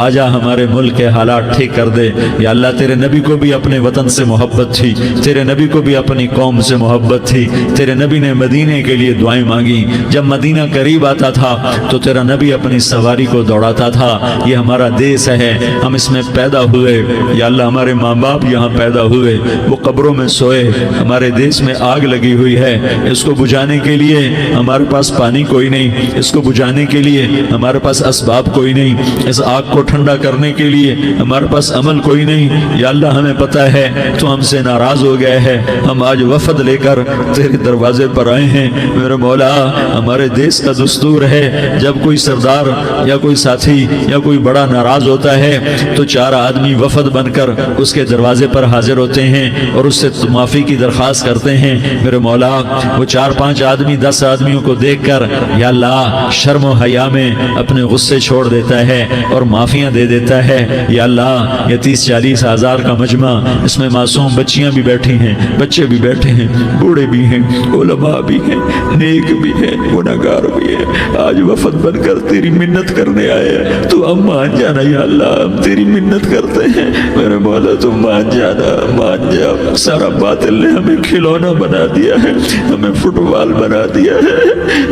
آجا ہمارے ملک کے حالات ٹھیک کر دے۔ یا اللہ تیرے نبی کو بھی اپنے وطن سے محبت تھی، تیرے نبی کو بھی اپنی قوم سے محبت تھی، تیرے نبی نے مدینے کے لیے دعائیں مانگی، جب مدینہ قریب آتا تھا تو تیرا نبی اپنی سواری کو دوڑاتا تھا۔ یہ ہمارا دیس ہے، ہم اس میں پیدا ہوئے، یا اللہ ہمارے ہمارے ماں باپ یہاں پیدا ہوئے وہ قبروں میں سوئے، ہمارے دیس میں آگ لگی ہوئی ہے، اس کو بجھانے کے لیے ہمارے پاس پانی کوئی نہیں، اس کو بجھانے کے لیے ہمارے پاس اسباب کوئی نہیں، اس آگ کو ٹھنڈا کرنے کے لیے ہمارے پاس عمل کوئی نہیں۔ یا اللہ ہمیں پتہ ہے تو ہم سے ناراض ہو گئے ہے، ہم آج وفد لے کر تیرے دروازے پر آئے ہیں میرے مولا۔ ہمارے دیس کا دستور ہے جب کوئی سردار یا کوئی ساتھی یا کوئی بڑا ناراض ہوتا ہے تو 4 آدمی وفد بن کر اس کے دروازے پر حاضر ہوتے ہیں اور اس سے معافی کی درخواست کرتے ہیں میرے مولا۔ وہ 4-5 آدمی 10 آدمیوں کو دیکھ کر یا اللہ شرم و حیا میں اپنے غصے چھوڑ دیتا ہے اور معافیاں دے دیتا ہے۔ یا اللہ یہ 30-40 ہزار کا مجمع، اس میں معصوم بچیاں بھی بیٹھی ہیں، بچے بھی بیٹھے ہیں، بوڑھے بھی ہیں، علماء بھی ہیں، نیک بھی ہیں، گنہگار بھی ہیں، آج وفد بن کر تیری منت کرنے آئے ہیں، تو ہم مان جانا یا اللہ، ہم تیری منت کرتے ہیں میرے مولا، تو مان جانا، مان جا۔ سارا باطل نے ہمیں کھلونا بنا دیا ہے، ہمیں فٹ بال بنا دیا ہے،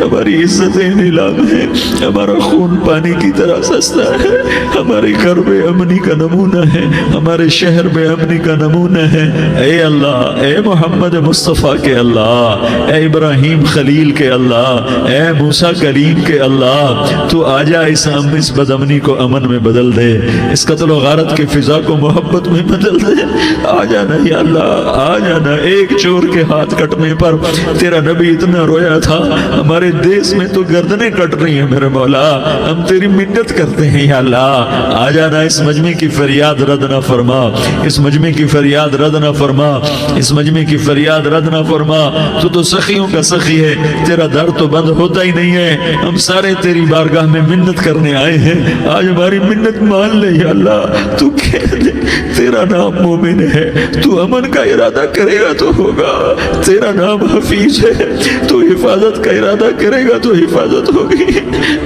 ہماری عزتیں نیلام ہے، ہمارا خون پانی کی طرح سستا ہے، ہمارے گھر بے امنی کا نمونہ ہے، ہمارے شہر بے امنی کا نمونہ ہے۔ اے اللہ، اے محمد مصطفیٰ کے اللہ، اے ابراہیم خلیل کے اللہ، اے موسیٰ کلیم کے اللہ، تو آجا اس بدامنی کو امن میں بدل دے، اس قتل و غارت کی فضا کو محبت میں بدل دے۔ آ جانا یا اللہ، آ جانا۔ ایک چور کے ہاتھ کٹنے پر تیرا نبی اتنا رویا تھا، ہمارے دیس میں تو گردنیں کٹ رہی ہیں میرے مولا، ہم تیری منت کرتے ہیں یا اللہ، آ جانا۔ اس مجمع کی فریاد رد نہ فرما، اس مجمع کی فریاد رد نہ فرما، اس مجمع کی فریاد رد نہ فرما۔ تو سخیوں کا سخی ہے، تیرا در تو بند ہوتا ہی نہیں ہے، ہم سارے تیری بارگاہ میں منت کرنے آئے ہیں، آج ہماری منت مان لے یا اللہ۔ تو کہہ دے تیرا نام مومن ہے، تو امن کا ارادہ کرے گا تو ہوگا، تیرا نام حفیظ ہے، تو حفاظت کا ارادہ کرے گا تو حفاظت ہوگی،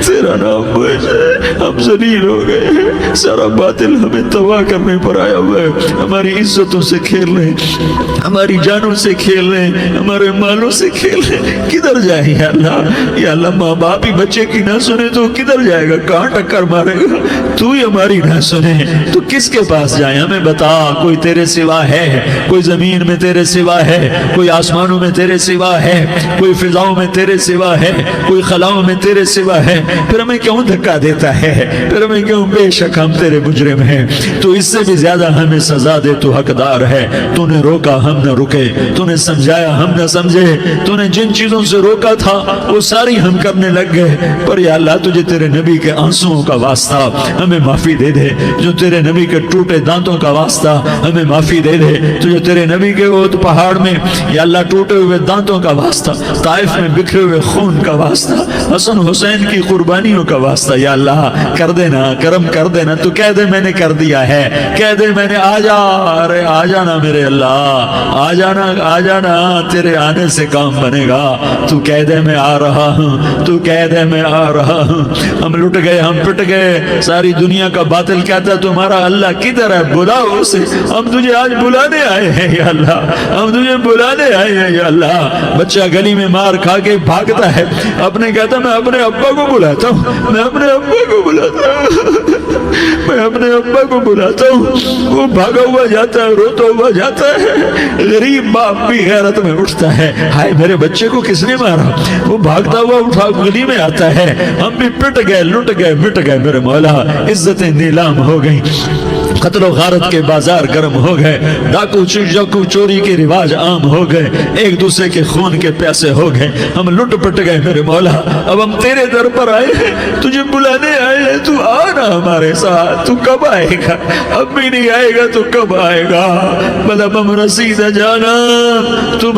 تیرا نام موج ہے۔ ہم ذلیل ہو گئے ہیں، سارا باطل ہمیں تباہ کرنے پر آیا ہوا ہے، ہماری عزتوں سے کھیل رہے ہیں، ہماری جانوں سے کھیل رہے ہیں، ہمارے مالوں سے کھیل رہے ہیں۔ کدھر جائے یا اللہ؟ یا اللہ ماں باپ ہی بچے کی نہ سنے تو کدھر جائے گا؟ کہاں ٹکر مارے گا؟ تو ہی ہماری نہ سنے تو کس کے پاس جائیں؟ ہمیں بتا، کوئی تیرے سوا ہے؟ کوئی زمین میں تیرے سوا ہے؟ کوئی آسمانوں میں تیرے سوا ہے؟ کوئی فضاؤں میں تیرے سوا ہے؟ کوئی خلاؤں میں تیرے سوا ہے؟ پھر ہمیں کیوں دھکا دیتا ہے؟ پھر ہمیں کیوں؟ بے شک ہم تیرے مجرم ہیں، تو اس سے بھی زیادہ ہمیں سزا دے، تو حقدار ہے۔ تو نے روکا ہم نہ رکے، تو نے سمجھایا ہم نہ سمجھے، تو نے جن چیزوں سے روکا تھا وہ ساری ہم کرنے لگ گئے، پر یا اللہ تجھے تیرے نبی کے آنسوؤں کا واسطہ ہمیں معافی دے دے، جو تیرے نبی کے ٹوٹے دانتوں کا واسطہ ہمیں معافی دے دے، تجھے تیرے نبی کے احد پہاڑ میں یا اللہ ٹوٹے ہوئے دانتوں کا واسطہ، طائف میں بکھرے ہوئے خون کا واسطہ، حسن حسین کی قربانیوں کا واسطہ یا اللہ کر دینا، کرم کر دینا۔ تو کہہ دے میں نے کر دیا ہے، کہہ دے میں نے، آ جا، ارے آ جانا میرے اللہ، آ جانا، آ جانا، تیرے آنے سے کام بنے گا۔ تو کہہ دے میں آ رہا ہوں، تو کہہ دے میں آ رہا ہوں۔ ہم لٹ گئے، ہم پٹ گئے، ساری دنیا کا باطل کہتا ہے تمہارا اللہ کدھر ہے؟ بلاؤ اسے، ہم تجھے آج بلانے آئے ہیں یا اللہ، ہم تجھے بلانے آئے ہیں یا اللہ۔ بچہ گلی میں مار کھا کے بھاگتا ہے، اپنے کہتا میں اپنے ابا کو بلاتا ہوں، میں اپنے ابا کو بلاتا ہوں، میں اپنے ابا کو بلاتا ہوں، وہ بھاگا ہوا جاتا ہے، روتا ہوا جاتا ہے۔ غریب باپ بھی غیرت میں اٹھتا ہے، ہائے میرے بچے کو کس نے مارا؟ وہ بھاگتا ہوا اٹھا گلی میں آتا ہے، ہم بھی پٹ گئے، لٹ گئے، مٹ گئے میرے مولا، عزتیں نیلام ہو گئی، قتل و غارت کے بازار گرم ہو گئے، ڈاکو چوری کے رواج عام ہو گئے، ایک دوسرے کے خون کے پیاسے ہو گئے، ہم لٹ پٹ گئے میرے مولا۔ اب ہم تیرے در پر آئے ہیں، تجھے بلانے آئے ہیں، تو آنا ہمارے ساتھ۔ تو کب آئے گا؟ اب بھی نہیں آئے گا تو کب آئے گا؟ مطلب ہم رسید جانا، تو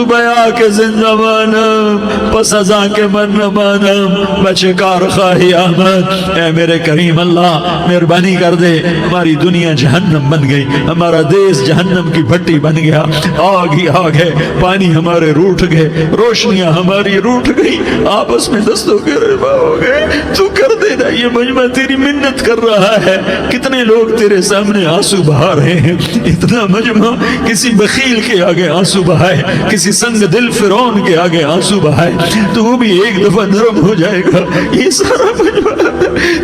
بیا کے زندہ مانم، پس ازاں کے من نہ مانم، بچے کار خواہی آمد۔ اے میرے کریم اللہ مہربانی کر دے، ہماری دنیا جہنم بن گئی، ہمارا دیس جہنم کی بھٹی بن گیا، آگ ہی آگ ہے، پانی ہمارے روٹ گئے، روشنیاں ہماری روٹ گئی، آپس میں دستوں کے ربا ہو گئے۔ تو کر دینا، یہ مجمع تیری منت کر رہا ہے، کتنے لوگ تیرے سامنے آنسو بہا رہے ہیں، اتنا مجمع کسی بخیل کے آگے آنسو بہائے، کسی سنگ دل فرعون کے آگے آنسو بہائے تو وہ بھی ایک دفعہ نرم ہو جائے گا۔ یہ سارا مجمع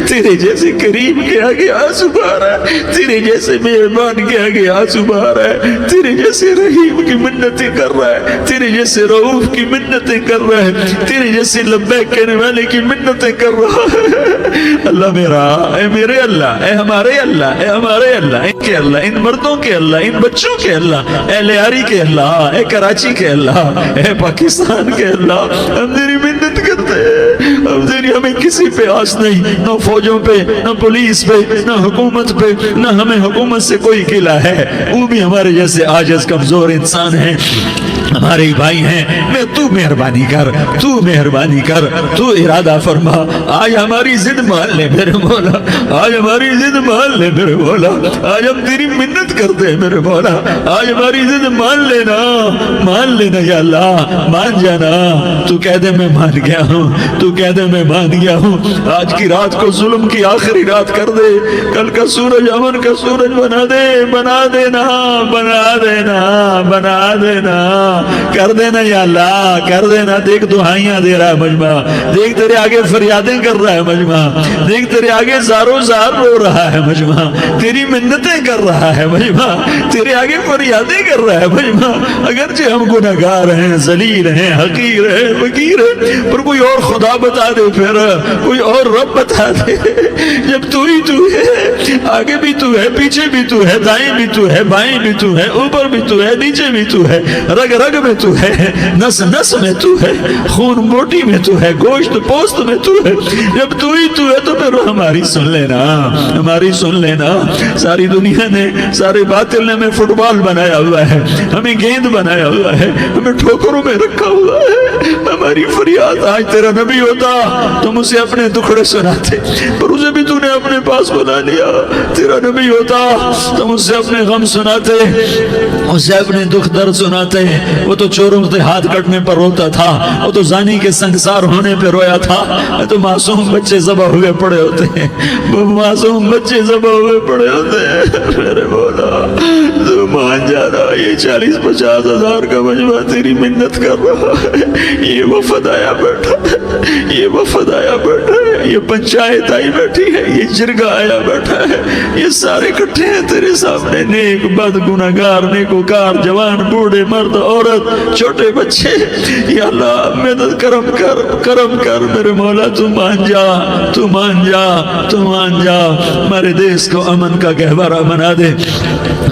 تیرے جیسے کریم کے آگے آنسو بہا رہا ہے، تیرے جیسے مہربان کے آگے آنسو بہا رہا ہے، تیرے جیسے رحیم کی منتیں کر رہا ہے، تیرے جیسے رؤوف کی منتیں کر رہا ہے، تیرے جیسے لبیک کہنے والے کی منتیں کر رہا ہے۔ اللہ میرا، اے میرے اللہ، اے ہمارے اللہ، اے ہمارے اللہ، ان کے اللہ، ان مردوں کے اللہ، ان بچوں کے اللہ، اے لیاری کے اللہ، اے کراچی کے اللہ، اے پاکستان کے اللہ، ہم تیری منت کرتے ہیں، ہم تیری، ہمیں کسی پہ آس نہیں، نہ فوجوں پہ، نہ پولیس پہ، نہ حکومت پہ، نہ ہمیں حکومت سے کوئی قلعہ ہے، وہ بھی ہمارے جیسے عاجز کمزور انسان ہیں، ہمارے بھائی ہیں۔ میں تو مہربانی کر، تو مہربانی کر، تو ارادہ فرما، آج ہماری ضد مان لے میرے مولا، آج ہماری ضد مان لے میرے مولا، آج ہم تیری منت کرتے ہیں میرے مولا، آج ہماری ضد مان لینا، مان لینا یا اللہ، مان جانا، تو کہہ دے میں مان گیا ہوں، تو کہہ دے میں مان گیا ہوں، آج کی رات کو ظلم کی آخری رات کر دے، کل کا سورج امن کا سورج بنا دے، بنا دینا، بنا دینا، بنا دینا، کر دینا یا اللہ، کر دینا۔ دیکھ دعائیاں دے رہا ہے مجمع، دیکھ تیرے آگے فریادیں کر رہا ہے مجمع، دیکھ تیرے آگے زاروں زار رو رہا ہے مجمع، تیری منتیں کر رہا ہے مجمع، تیرے آگے فریادیں کر رہا ہے مجمع۔ اگرچہ ہم گناہگار ہیں، ذلیل ہیں، حقیر ہیں، فقیر ہیں، پر کوئی اور خدا بتا دے، پھر کوئی اور رب بتا دے، جب تو ہی تو ہے، آگے بھی تو ہے، پیچھے بھی تو ہے، دائیں بھی تو ہے، بائیں بھی تو ہے، اوپر بھی تو ہے، نیچے بھی تو ہے، رگ رگ میں تو ہے، نس نس میں تو ہے، خون بوٹی میں تو ہے، گوشت پوست میں تو ہے، جب تو ہی تو ہے تو پھر ہماری سن لینا، ہماری سن لینا۔ ساری دنیا نے، سارے باطل نے ہمیں فٹ بال بنایا ہوا ہے، ہمیں گیند بنایا ہوا ہے، ہمیں ٹھوکروں میں رکھا ہوا ہے، ہماری فریاد، آج تیرا نبی ہوتا تم اسے اپنے دکھڑے سناتے، پر اسے بھی تو نے اپنے پاس بنا لیا۔ تیرا نبی ہوتا تم اسے اپنے غم سناتے، اسے اپنے دکھ درد سناتے۔ وہ تو چوروں کے ہاتھ کٹنے پر روتا تھا، وہ تو زانی کے سنگسار ہونے پہ رویا تھا، تو معصوم بچے ذبح ہوئے پڑے ہوتے ہیں، وہ معصوم بچے ذبح ہوئے پڑے ہوتے ہیں۔ میرے مولا تو مان جانا، یہ 40-50 ہزار کا مجمع تیری منت کر رہا ہے، یہ وفد آیا بیٹھا ہے، یہ وفد آیا بیٹھا ہے، یہ پنچایت آئی بیٹھی ہے، یہ جرگہ آیا بیٹھا ہے، یہ سارے اکٹھے ہیں تیرے سامنے، نیک بد گناہگار نیکوکار، جوان بوڑھے مرد عورت چھوٹے بچے۔ یا اللہ مدد کرم کر، کرم کر میرے مولا، تو مان جا، تو مان جا، تو مان جا، ہمارے دیس کو امن کا گہوارہ بنا دے،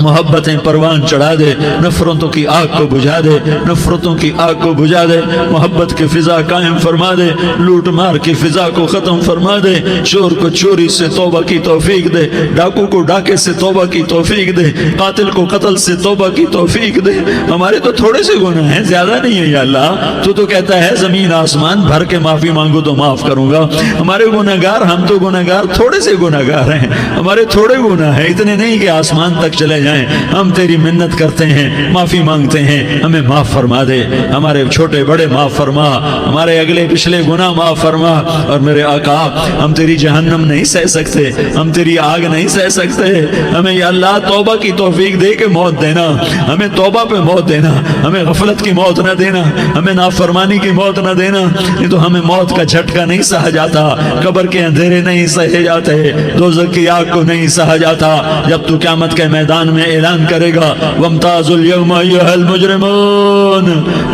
محبتیں پروان چڑھا دے، نفرتوں کی آگ کو بجھا دے، نفرتوں کی آگ کو بجھا دے، محبت کی فضا قائم فرما دے، لوٹ مار کی فضا کو ختم فرما دے، چور کو چوری سے توبہ کی توفیق دے، ڈاکو کو ڈاکے سے توبہ کی توفیق دے، قاتل کو قتل سے توبہ کی توفیق دے۔ ہمارے تو تھوڑے سے گناہ ہیں، زیادہ نہیں ہے یا اللہ، تو کہتا ہے زمین آسمان بھر کے معافی مانگو تو معاف کروں گا۔ ہمارے گناہگار، ہم تو گناہگار تھوڑے سے گناہگار ہیں، ہمارے تھوڑے گناہ ہیں، اتنے نہیں کہ آسمان تک چلے جائیں۔ ہم تیری منت کرتے ہیں، معافی مانگتے ہیں، ہمیں معاف فرما دے، ہمارے چھوٹے بڑے معاف فرما، ہمارے اگلے پچھلے گناہ معاف فرما۔ اور میرے آقا ہم تیری جہنم نہیں سہ سکتے، ہم تیری آگ نہیں سہ سکتے، ہمیں یا اللہ توبہ کی توفیق دے کے موت دینا، ہمیں توبہ پہ موت دینا، ہمیں غفلت کی موت نہ دینا، ہمیں نافرمانی کی موت نہ دینا، نہیں تو ہمیں موت کا جھٹکا نہیں سہا جاتا، قبر کے اندھیرے نہیں سہے جاتے، دوزخ کی آگ کو نہیں سہا جاتا۔ جب تو قیامت کے میدان میں اعلان کرے گا وَامْتَازُوا الْيَوْمَ أَيُّهَا الْمُجْرِمُونَ،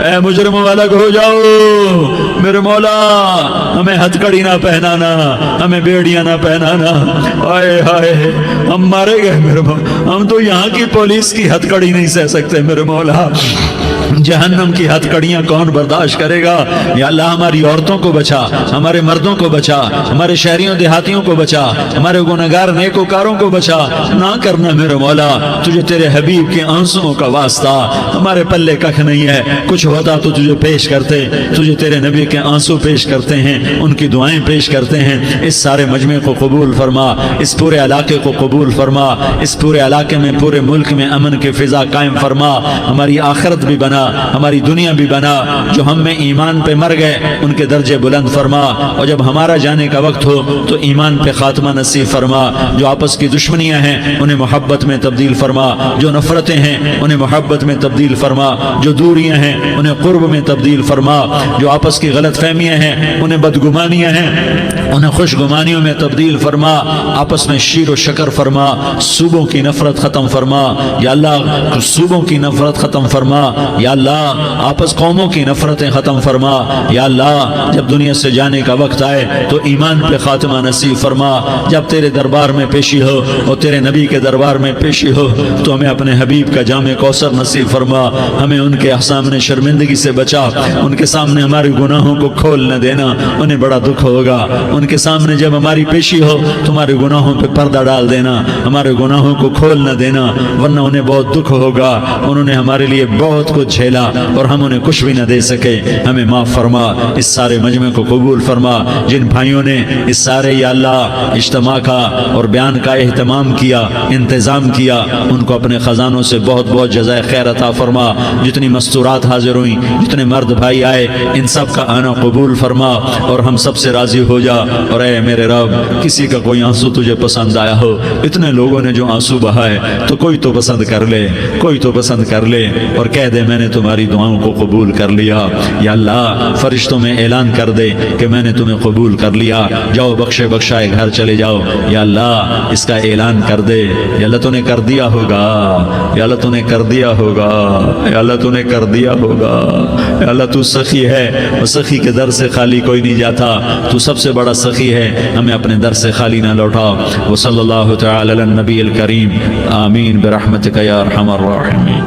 اے مجرموں الگ ہو جاؤ، میرے مولا ہمیں ہتھکڑی نہ پہنانا، ہمیں بیڑیاں نہ پہنانا۔ آئے ہائے ہم مارے گئے میرے مولا، ہم تو یہاں کی پولیس کی ہتھکڑی نہیں سہ سکتے میرے مولا، جہنم کی ہتھکڑیاں کون برداشت کرے گا؟ یا اللہ ہماری عورتوں کو بچا، ہمارے مردوں کو بچا، ہمارے شہریوں دیہاتیوں کو بچا، ہمارے گنہگار نیکوکاروں کو بچا۔ نہ کرنا میرے مولا، تجھے تیرے حبیب کے آنسوؤں کا واسطہ، ہمارے پلے ککھ نہیں ہے، کچھ ہوتا تو تجھے پیش کرتے، تجھے تیرے نبی کے آنسو پیش کرتے ہیں، ان کی دعائیں پیش کرتے ہیں۔ اس سارے مجمع کو قبول فرما، اس پورے علاقے کو قبول فرما، اس پورے علاقے میں، پورے ملک میں امن کی فضا قائم فرما، ہماری آخرت بھی بنا بنا, ہماری دنیا بھی بنا. جو ہم میں ایمان پہ مر گئے ان کے درجے بلند فرما, اور جب ہمارا جانے کا وقت ہو تو ایمان پہ خاتمہ نصیب فرما. جو آپس کی دشمنیاں ہیں انہیں محبت میں تبدیل فرما, جو نفرتیں ہیں انہیں محبت میں تبدیل فرما, جو دوریاں ہیں انہیں قرب میں تبدیل فرما, جو آپس کی غلط فہمیاں ہیں انہیں بدگمانیاں ہیں انہیں خوش گمانیوں میں تبدیل فرما. آپس میں شیر و شکر فرما, صوبوں کی نفرت ختم فرما یا اللہ, صوبوں کی نفرت ختم فرما یا اللہ, آپس قوموں کی نفرتیں ختم فرما یا اللہ. جب دنیا سے جانے کا وقت آئے تو ایمان پہ خاتمہ نصیب فرما. جب تیرے دربار میں پیشی ہو اور تیرے نبی کے دربار میں پیشی ہو تو ہمیں اپنے حبیب کا جام کوثر نصیب فرما. ہمیں ان کے سامنے شرمندگی سے بچا, ان کے سامنے ہمارے گناہوں کو کھول نہ دینا, انہیں بڑا دکھ ہوگا. ان کے سامنے جب ہماری پیشی ہو تمہارے گناہوں پہ پردہ ڈال دینا, ہمارے گناہوں کو کھول نہ دینا, ورنہ انہیں بہت دکھ ہوگا. انہوں نے ہمارے لیے بہت کچھ جھیلا اور ہم انہیں کچھ بھی نہ دے سکے. ہمیں معاف فرما, اس سارے مجمع کو قبول فرما. جن بھائیوں نے اس سارے یا اللہ اجتماع کا اور بیان کا اہتمام کیا, انتظام کیا, ان کو اپنے خزانوں سے بہت بہت جزائے خیر عطا فرما. جتنی مستورات حاضر ہوئیں, جتنے مرد بھائی آئے, ان سب کا آنا قبول فرما اور ہم سب سے راضی ہو جا. اور اے میرے رب, کسی کا کوئی آنسو تجھے پسند آیا ہو, اتنے لوگوں نے جو آنسو بہائے, تو کوئی تو پسند کر لے, کوئی تو پسند کر لے اور کہہ دے میں نے تمہاری دعاؤں کو قبول کر لیا. یا اللہ فرشتوں میں اعلان کر دے کہ میں نے تمہیں قبول کر لیا, جاؤ بخشے بخشائے گھر چلے جاؤ. یا اللہ اس کا اعلان کر دے, یا اللہ تو نے کر دیا ہوگا, یا اللہ تو نے کر دیا ہوگا, یا اللہ تو نے کر دیا ہوگا. یا اللہ تو سخی ہے, اور سخی کے در سے خالی کوئی نہیں جاتا, تو سب سے بڑا سخی ہے, ہمیں اپنے در سے خالی نہ لوٹا. وصلی اللہ تعالی علی النبی الکریم, آمین برحمتک یا ارحم الراحمین.